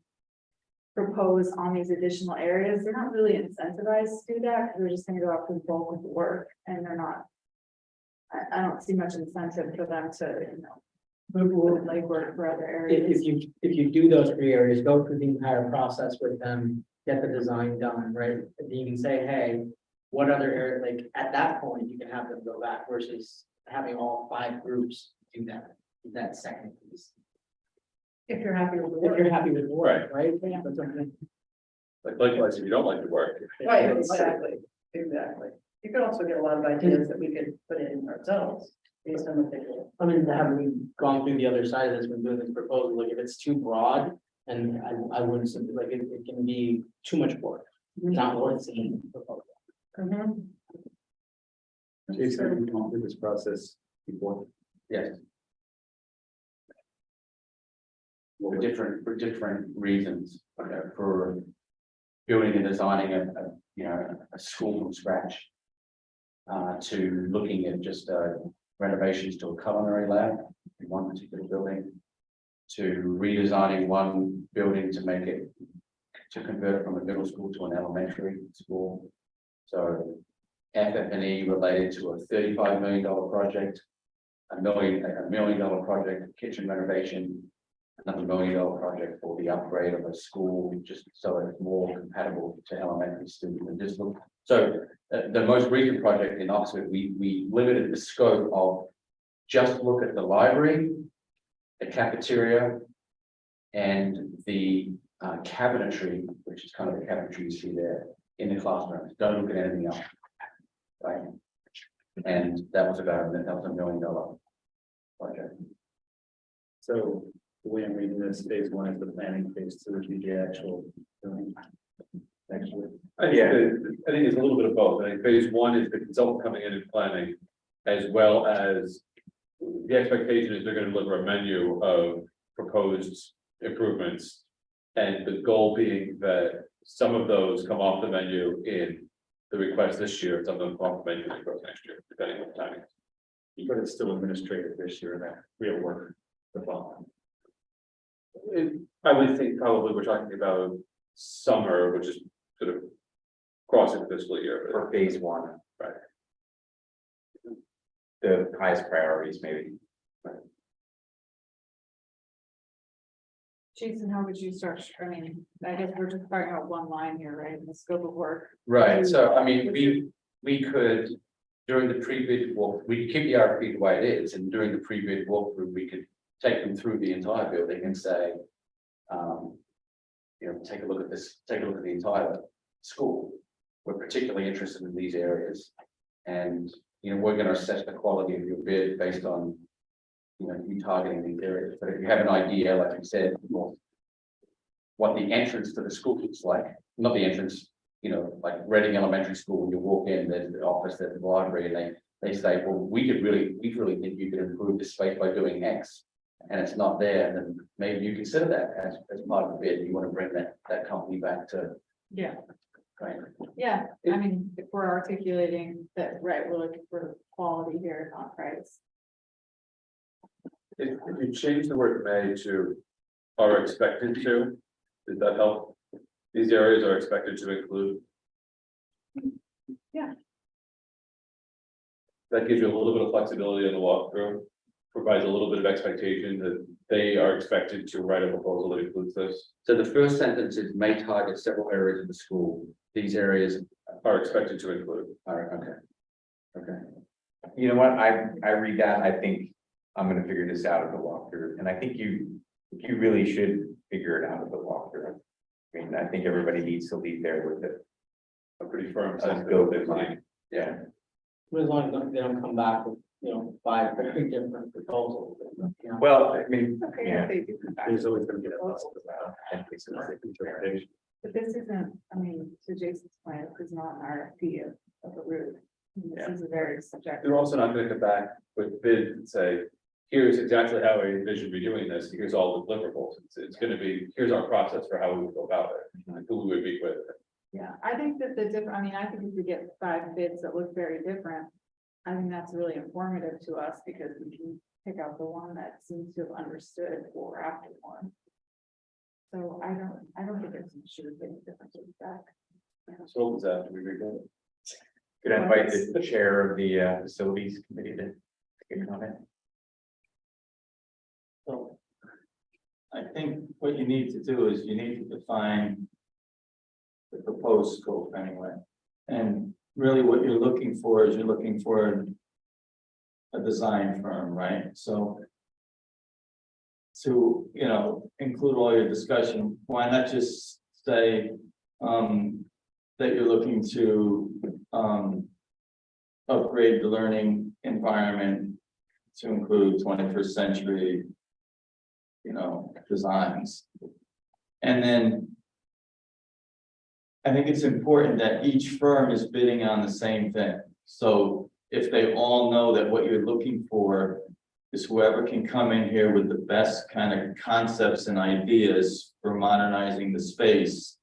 F: propose on these additional areas, they're not really incentivized to do that, because they're just gonna go out for the bulk of the work, and they're not. I don't see much incentive for them to, move like work for other areas.
I: If you do those 3 areas, go through the entire process with them, get the design done, right? And you can say, hey, what other area, like, at that point, you can have them go back versus having all 5 groups do that second piece.
D: If you're happy with the
I: If
D: work.
I: you're happy with the work, right?
D: Yeah.
I: That's what I'm saying.
A: Like likewise, if you don't like the work.
D: Right, exactly. You could also get a lot of ideas that we could put in ourselves based on what they do.
I: I mean, having gone through the other side of this, when doing this proposal, like if it's too broad, and I wouldn't, like, it can be too much work, not worth seeing the proposal.
E: Jason, have you gone through this process before?
B: Yes. For different reasons, for building and designing a school from scratch. To looking at just renovations to a culinary lab in one particular building. To redesigning one building to make it, to convert it from a middle school to an elementary school. So FF&E related to a $35 million project, a $1 million project, kitchen renovation, another $1 million project for the upgrade of a school, just so it's more compatible to elementary students. And just look, so the most recent project in Oxford, we limited the scope of just look at the library a cafeteria, and the cabinetry, which is kind of the cabinetry you see there in the classrooms. Don't look at anything else. Right? And that was about $1 million project.
E: So the way I'm reading this, phase one is the planning, phase two would be the actual. Actually,
A: I think it's a little bit of both. I think phase one is the consultant coming in and planning, as well as the expectation is they're gonna deliver a menu of proposed improvements. And the goal being that some of those come off the menu in the request this year, some of them come off the menu in the request next year, depending on the timing.
E: but it's still administrative this year, that real work, the following.
A: I would think probably we're talking about summer, which is sort of crossing the fiscal year.
J: For phase one.
A: Right.
J: The highest priorities, maybe.
F: Jason, how would you structure, I mean, I guess we're just talking about one line here, right, the scope of work.
B: Right, so I mean, we could, during the pre-bid walk, we could keep the RFP the way it is, and during the pre-bid walkthrough, we could take them through the entire building and say, you know, take a look at this, take a look at the entire school. We're particularly interested in these areas, and, you know, we're gonna assess the quality of your bid based on, you know, you targeting these areas. But if you have an idea, like you said, what the entrance to the school looks like, not the entrance, you know, like Reading Elementary School, when you walk in, there's the office, there's the library, and they say, well, we really think you could improve the space by doing X, and it's not there, then maybe you consider that as part of the bid. You want to bring that company back to.
F: Yeah.
B: Right.
F: Yeah, I mean, if we're articulating that, right, we're looking for quality here, not price.
A: If you change the word may to are expected to, does that help? These areas are expected to include.
F: Yeah.
A: That gives you a little bit of flexibility in the walkthrough, provides a little bit of expectation that they are expected to write a proposal that includes this.
B: So the first sentence is may target several areas of the school. These areas
A: Are expected to include.
B: are, okay.
J: You know what, I read that, I think I'm gonna figure this out at the walkthrough, and I think you really should figure it out at the walkthrough. I mean, I think everybody needs to leave there with it.
A: A pretty firm
J: A
A: sense
J: scope
A: of
J: in mind.
B: Yeah,
I: As long as they don't come back with, 5 very different proposals.
J: Well, I mean,
D: Okay,
J: yeah.
D: if they do come back.
E: There's always gonna be that possible interpretation.
F: But this isn't, I mean, to Jason's point, this is not an RFP of a route. This is a very subjective.
A: They're also not gonna come back with bid and say, here's exactly how I envision we doing this, here's all the deliverables. It's gonna be, here's our process for how we would go about it, and who we would meet with.
F: Yeah, I think that I mean, I think if we get 5 bids that look very different, I think that's really informative to us because we can pick out the one that seems to have understood what we're after one. So I don't think there's an issue with getting differences back.
A: So what was that? Do we read that?
J: Could I invite the chair of the facilities committee to give a comment?
K: So I think what you need to do is you need to define the proposed scope anyway. And really what you're looking for is you're looking for a design firm, right? So to, include all your discussion, why not just say that you're looking to upgrade the learning environment to include 21st century designs. And then I think it's important that each firm is bidding on the same thing. So if they all know that what you're looking for is whoever can come in here with the best kind of concepts and ideas for modernizing the space,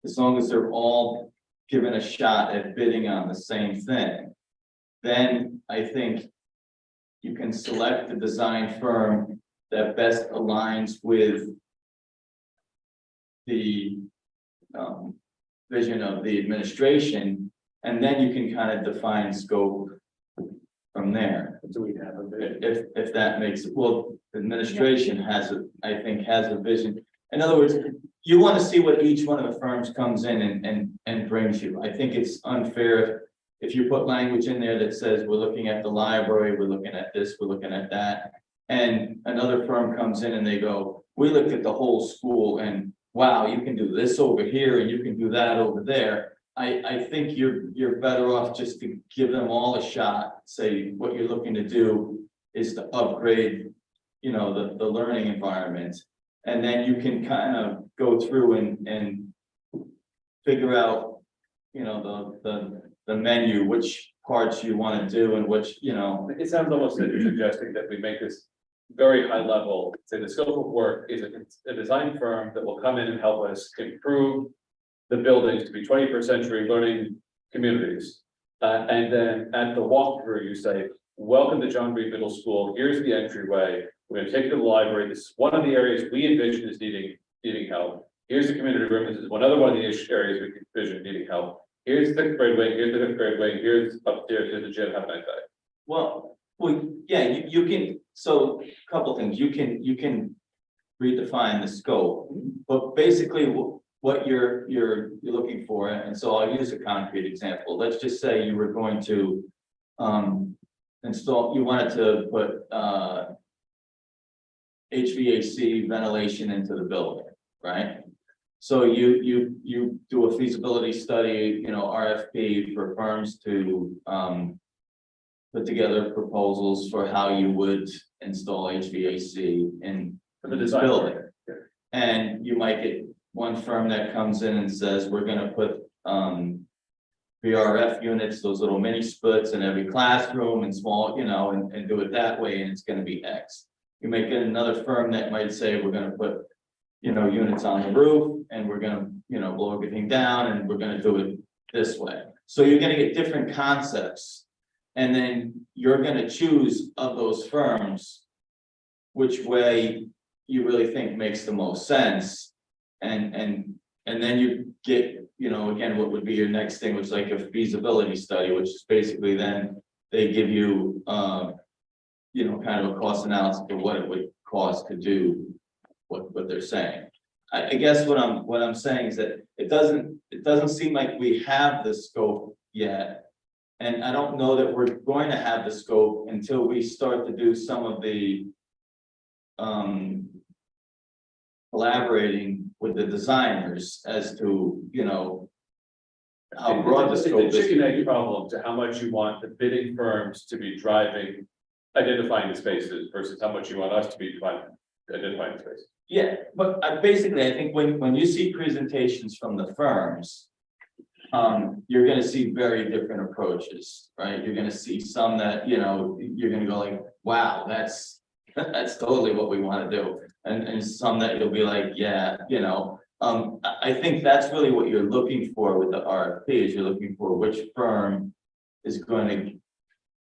K: as long as they're all given a shot at bidding on the same thing, then I think you can select the design firm that best aligns with the vision of the administration, and then you can kind of define scope from there.
E: Do we have a bid?
K: If that makes it, well, the administration I think has a vision. In other words, you want to see what each one of the firms comes in and brings you. I think it's unfair if you put language in there that says, we're looking at the library, we're looking at this, we're looking at that. And another firm comes in and they go, we looked at the whole school and wow, you can do this over here and you can do that over there. I think you're better off just to give them all a shot, say what you're looking to do is to upgrade, you know, the learning environment. And then you can kind of go through and figure out, you know, the menu, which parts you want to do and which, you know.
A: It sounds almost like you're suggesting that we make this very high level, say the scope of work is a design firm that will come in and help us improve the buildings to be 21st century learning communities. And then at the walkthrough, you say, welcome to John Reed Middle School. Here's the entryway. We're going to take you to the library. This is one of the areas we envision is needing help. Here's the community room. This is another one of the areas we envision needing help. Here's the 6th grade wing. Here's the 5th grade wing. Here's upstairs. Here's the gym. Have a nice day.
K: Well, yeah, you can, so a couple things, you can redefine the scope, but basically what you're looking for, and so I'll use a concrete example. Let's just say you were going to install, you wanted to put HVAC ventilation into the building, right? So you do a feasibility study, you know, RFP for firms to put together proposals for how you would install HVAC in
A: For the
K: this
A: design.
K: building. And you might get one firm that comes in and says, we're gonna put VRF units, those little mini splits in every classroom and small, you know, and do it that way, and it's gonna be X. You might get another firm that might say, we're gonna put, you know, units on the roof, and we're gonna, you know, blow everything down, and we're gonna do it this way. So you're gonna get different concepts. And then you're gonna choose of those firms which way you really think makes the most sense. And then you get, you know, again, what would be your next thing, which is like a feasibility study, which is basically then they give you, you know, kind of a cost analysis of what it would cost to do what they're saying. I guess what I'm saying is that it doesn't seem like we have the scope yet. And I don't know that we're going to have the scope until we start to do some of the collaborating with the designers as to, you know, how broad the
A: It's
K: scope
A: a
K: is.
A: chicken egg problem to how much you want the bidding firms to be driving, identifying the spaces versus how much you want us to be identifying the spaces.
K: Yeah, but basically, I think when you see presentations from the firms, you're gonna see very different approaches, right? You're gonna see some that, you know, you're gonna go like, wow, that's totally what we want to do. And some that you'll be like, yeah, you know, I think that's really what you're looking for with the RFP, is you're looking for which firm is going to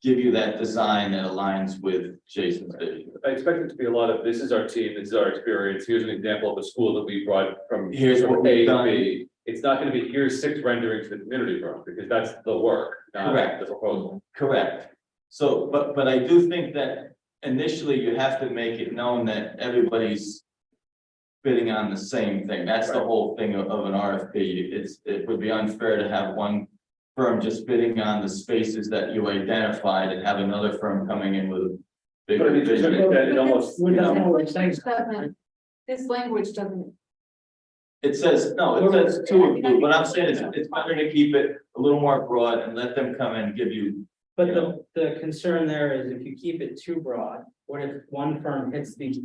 K: give you that design that aligns with Jason's vision.
A: I expect it to be a lot of, this is our team, this is our experience, here's an example of a school that we brought from.
K: Here's what
A: A
K: we've
A: to
K: done.
A: B. It's not gonna be, here's 6 renderings to the community room, because that's the work, not
K: Correct.
A: the proposal.
K: Correct. So, but I do think that initially you have to make it known that everybody's bidding on the same thing. That's the
A: Right.
K: whole thing of an RFP. It would be unfair to have one firm just bidding on the spaces that you identified and have another firm coming in with a
A: But I
K: bigger
A: mean, just
K: vision.
A: look at it almost, you know,
F: This language doesn't.
K: It says, no, it says to include. What I'm saying is it's better to keep it a little more broad and let them come in and give you.
I: But the concern there is if you keep it too broad, what if one firm hits these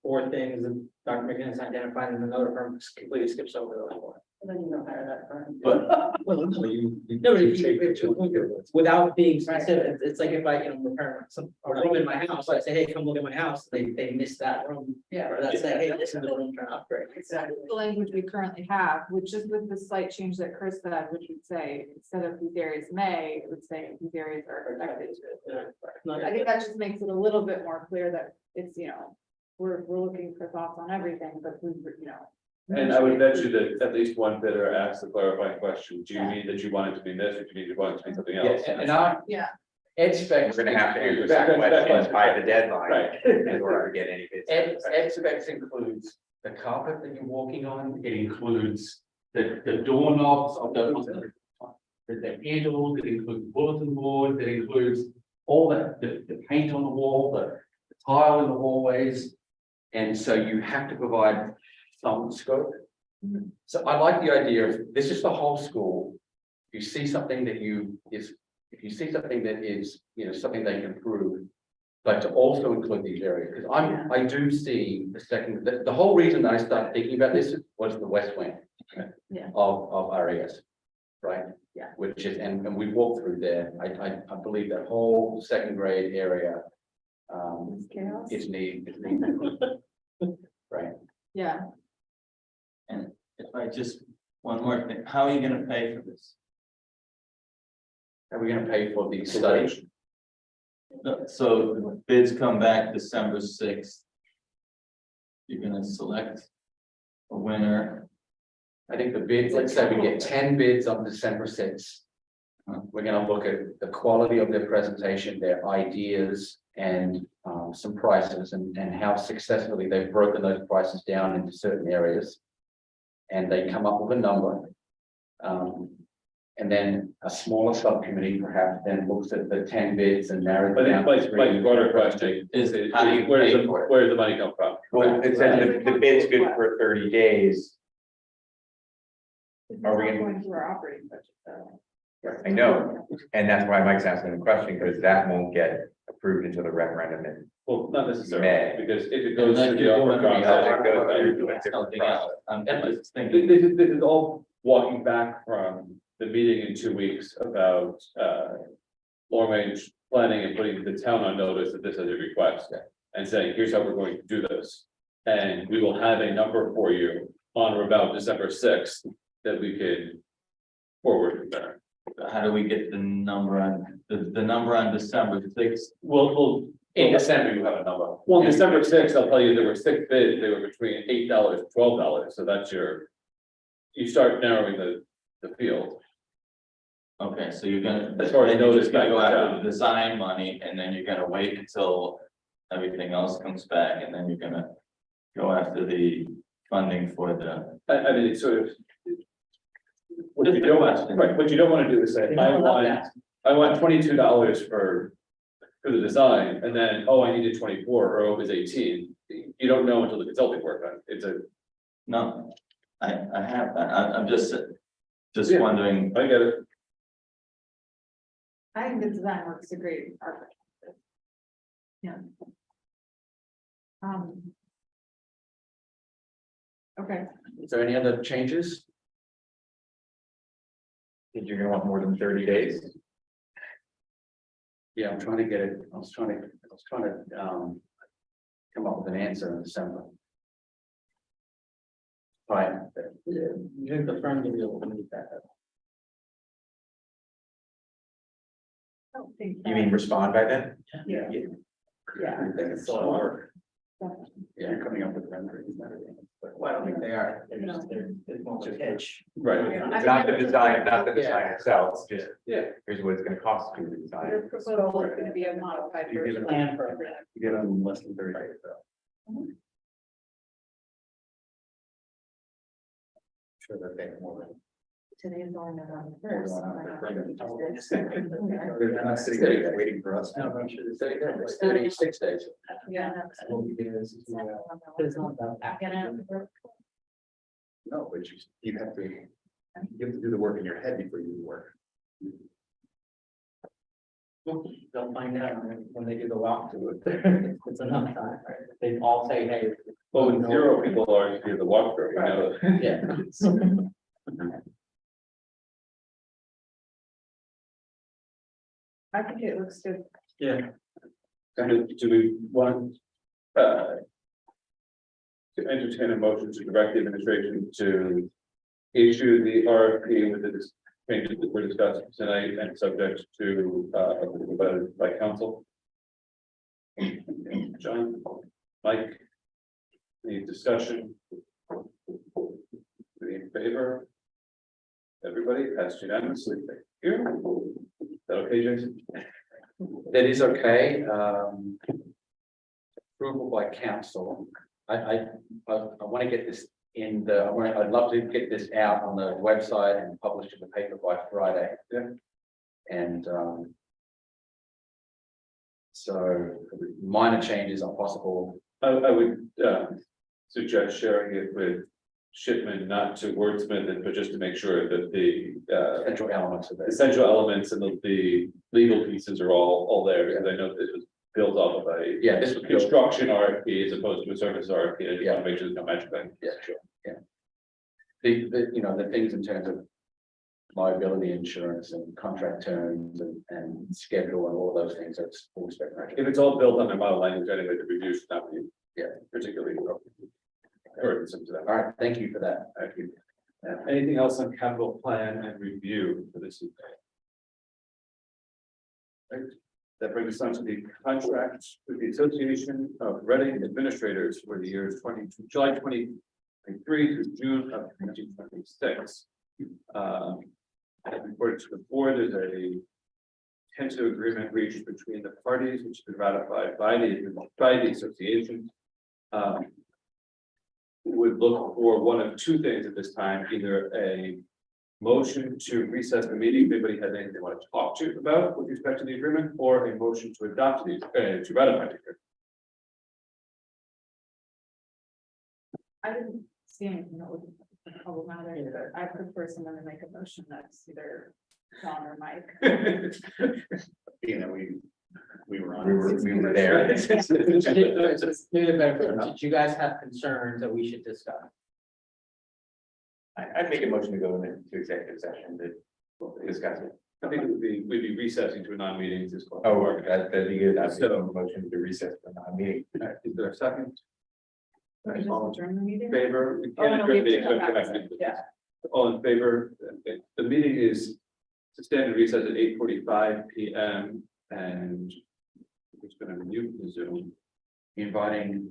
I: 4 things that Dr. McGinnis identified and another firm completely skips over those 4?
D: Then you don't hire that firm.
K: But
I: Well, no, but if you, without being specific, it's like if I, you know, repair a room in my house, I say, hey, come look at my house, they miss that room.
D: Yeah.
I: Or that's say, hey, this is the room trying to upgrade.
D: Exactly.
F: The language we currently have, which is with the slight change that Chris said, which would say, instead of these areas may, it would say these areas are protected. I think that just makes it a little bit more clear that it's, you know, we're looking for thoughts on everything, but we, you know.
A: and I would bet you that at least one bidder asked the clarifying question, do you mean that you want it to be this, or do you mean you want it to be something else?
B: And I.
F: Yeah.
B: Ed-specs.
J: We're gonna have to answer that question by the deadline
A: Right.
J: in order to get any bids.
B: Ed-specs includes the carpet that you're walking on, it includes the doorknobs of the handles, it includes bulletin boards, it includes all the paint on the wall, tile in the hallways. And so you have to provide some scope. So I like the idea of, this is the whole school. If you see something that if you see something that is, something they can improve. But to also include these areas, because I do see the whole reason that I started thinking about this was the west wing.
F: Yeah.
B: Of RES, right?
F: Yeah.
B: Which is, and we walked through there, I believe that whole second grade area.
F: Chaos.
B: Is need. Right,
F: Yeah,
K: And if I just, one more thing, how are you gonna pay for this?
B: are we gonna pay for the study?
K: So bids come back December 6th. You're gonna select a winner.
B: I think the bids, let's say we get 10 bids on December 6th. We're gonna look at the quality of their presentation, their ideas, and some prices and how successfully they've broken those prices down into certain areas. And they come up with a number. And then a smaller subcommittee perhaps then looks at the 10 bids and narrows
A: But
B: it down.
A: it's like broader question
K: Is
A: is,
K: how do you
A: where's
K: pay
A: the,
K: for it?
A: where's the money come from?
J: Well, it says the bid's good for 30 days.
F: it's
J: Are
F: not
J: we gonna-
F: going through our operating budget though.
J: I know, and that's why Mike's asking the question, because that won't get approved until the referendum in
A: Well, not necessarily,
J: May.
A: because if it goes
K: Unless
A: through the
K: you're
A: upper
K: doing
A: process.
J: it goes through a different
K: something
J: process.
K: else. I'm just thinking.
A: This is all walking back from the meeting in 2 weeks about long range planning and putting the town on notice that this is a request. And saying, here's how we're going to do this. And we will have a number for you on or about December 6th that we could forward from there.
K: How do we get the number on, the number on December 6th?
A: We'll
B: In December, you have a number.
A: well, December 6th, I'll tell you, there were 6 bids, they were between $8 and $12, so that's you start narrowing the field.
K: Okay, so you're gonna.
A: As far as
K: then you're
A: notice
K: just gonna go
A: back,
K: after the design money, and then you're gonna wait until everything else comes back, and then you're gonna go after the funding for the.
A: I mean, it's sort of. What you don't want, right, what you don't want to do is say, I want $22 for the design, and then, oh, I needed 24, or it was 18. You don't know until the consulting work done. It's
K: No, I have that, I'm just
A: Yeah.
K: wondering,
A: I get it.
F: I think the design works a great architect. Yeah. Okay,
B: Is there any other changes?
J: Think you're gonna want more than 30 days?
B: Yeah, I'm trying to get it, I was trying to come up with an answer in December. Right,
I: You think the firm will be able to meet that?
F: I don't think.
J: You mean respond by then?
F: Yeah. Yeah.
B: I think it's a lot of work.
E: Yeah, you're coming up with renderings and everything. But
I: Well, I don't think they are.
F: They're just-
I: It's more of a pitch.
A: Right.
J: Not the design, not the design itself, it's just,
A: Yeah.
J: here's what it's gonna cost to do the design.
F: Your proposal is gonna be a modified
E: You give
F: version.
E: it
I: Plan for it.
E: You get them in less than 30 days though. Sure that they have more.
F: Today's only November
E: They're
F: first.
E: not sitting there waiting for us.
I: No, I'm sure
B: It's
I: there's.
B: 36 days.
F: Yeah.
I: What we do is, it's not about that.
E: No, but you have to do the work in your head before you do the work.
I: They'll find out when they do the walkthrough. It's enough time, right? They all say, hey.
A: Well, when 0 people are here the walkthrough, you know.
I: Yeah.
F: I think it looks good.
I: Yeah.
A: And do we want to entertain a motion to direct the administration to issue the RFP with the changes that were discussed tonight and subject to approval by council? John, Mike, any discussion? Any in favor? Everybody passed unanimously. Thank you. Is that okay, Jason?
B: That is okay. Approval by council. I want to get this in the, I'd love to get this out on the website and published in the paper by Friday.
A: Yeah.
B: And So minor changes are possible.
A: I would suggest sharing it with Shipman, not to wordsmith it, but just to make sure that the
B: Central elements of it.
A: essential elements and the legal pieces are all there, because I know that it was built off of a
B: Yeah, this would be,
A: construction RFP as opposed to a service RFP. I just
B: Yeah.
A: want to make sure there's no magic thing.
B: yeah, sure, yeah. The, you know, the things in terms of liability insurance and contract terms and schedule and all those things, that's all respect.
A: If it's all built on their model language anyway, to reduce, that would be.
B: Yeah.
A: Particularly. Or some to that.
B: All right, thank you for that.
A: Thank you. Anything else on capital plan and review for this evening? Right, that brings us on to the contract with the Association of Reading Administrators for the years July 2023 through June of 2026. According to the board, there's a tentative agreement reached between the parties, which has been ratified by the association. Would look for one of two things at this time, either a motion to recess the meeting, if anybody has anything they want to talk to about with respect to the agreement, or a motion to adopt the, to ratify the agreement.
F: I didn't see anything that was problematic, but I prefer someone to make a motion that's either John or Mike.
E: Being that we were on.
J: We were there.
I: Did you guys have concerns that we should discuss?
J: I'd make a motion to go into executive session to discuss it.
A: I think it would be, we'd be recessing to a non-meeting. This call.
J: Oh, that'd be good. I'd make a motion to recess for non-meeting.
A: Is there a second?
F: Or just adjourn the meeting?
A: Favor? We
F: Oh,
A: can't
F: no,
A: adjourn the
F: we have
A: meeting,
F: to come
A: but come
F: back.
A: back to it.
F: Yeah.
A: All in favor? The meeting is to stand in recess at 8:45 PM, and it's going to mute the Zoom.
B: Inviting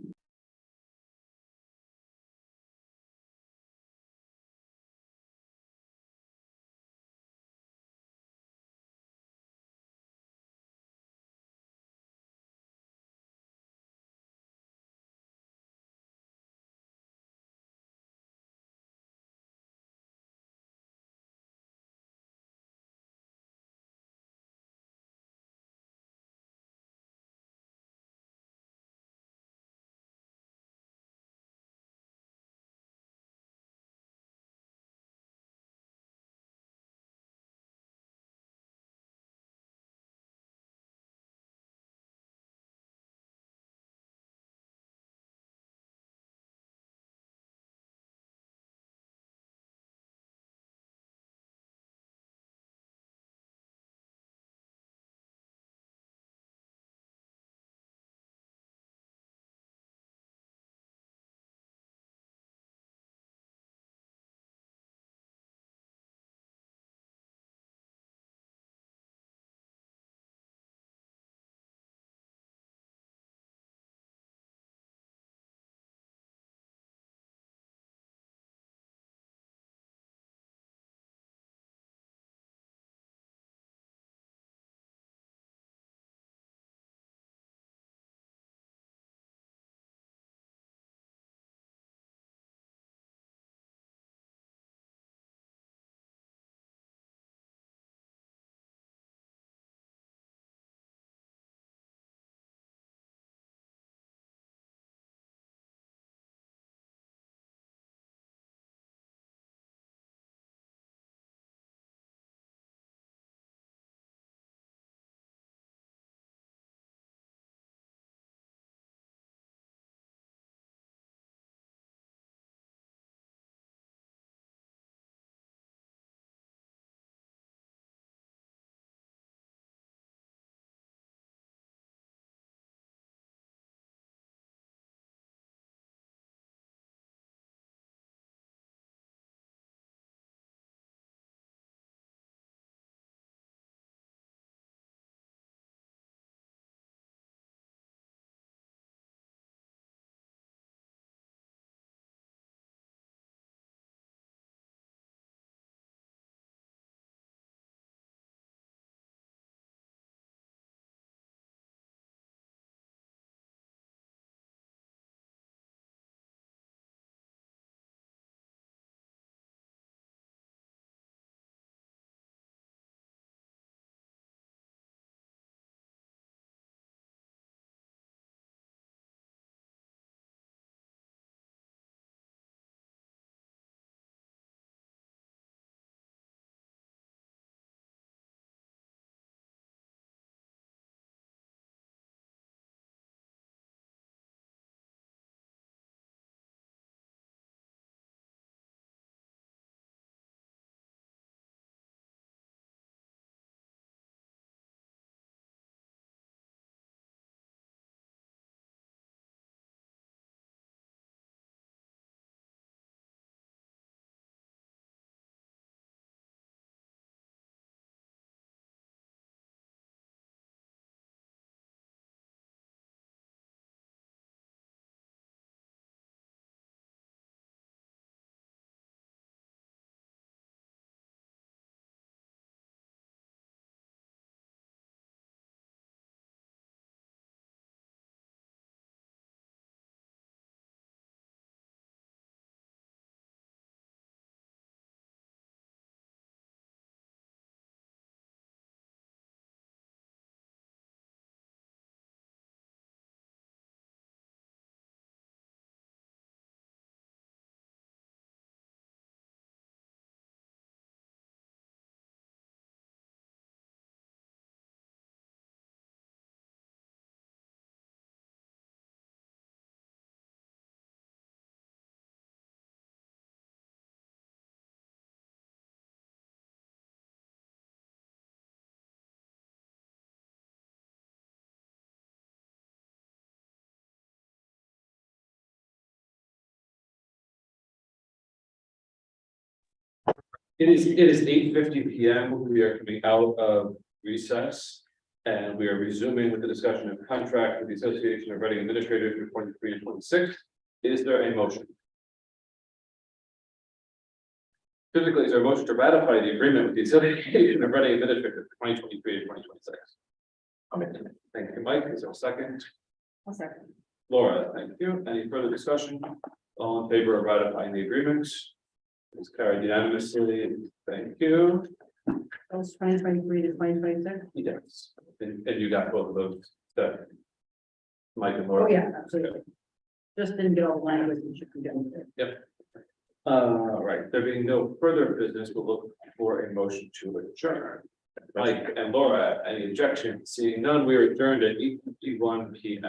A: It is 8:50 PM. We are coming out of recess. And we are resuming with the discussion of contract with the Association of Reading Administrators for 23 and 26. Is there a motion? Typically, is there a motion to ratify the agreement with the Association of Reading Administrators for 2023 and 2026? Thank you, Mike. Is there a second?
F: I'll second.
A: Laura, thank you. Any further discussion? All in favor of ratifying the agreement? It's carried unanimously. Thank you.
F: That was 2023 to 2026.
A: Yes, and you got both of those, that. Mike and Laura.
F: Oh, yeah, absolutely. Just didn't get all the language we should be doing there.
A: Right, there being no further business, we'll look for a motion to adjourn. Mike and Laura, any objection? Seeing none, we are adjourned at 8:51 PM.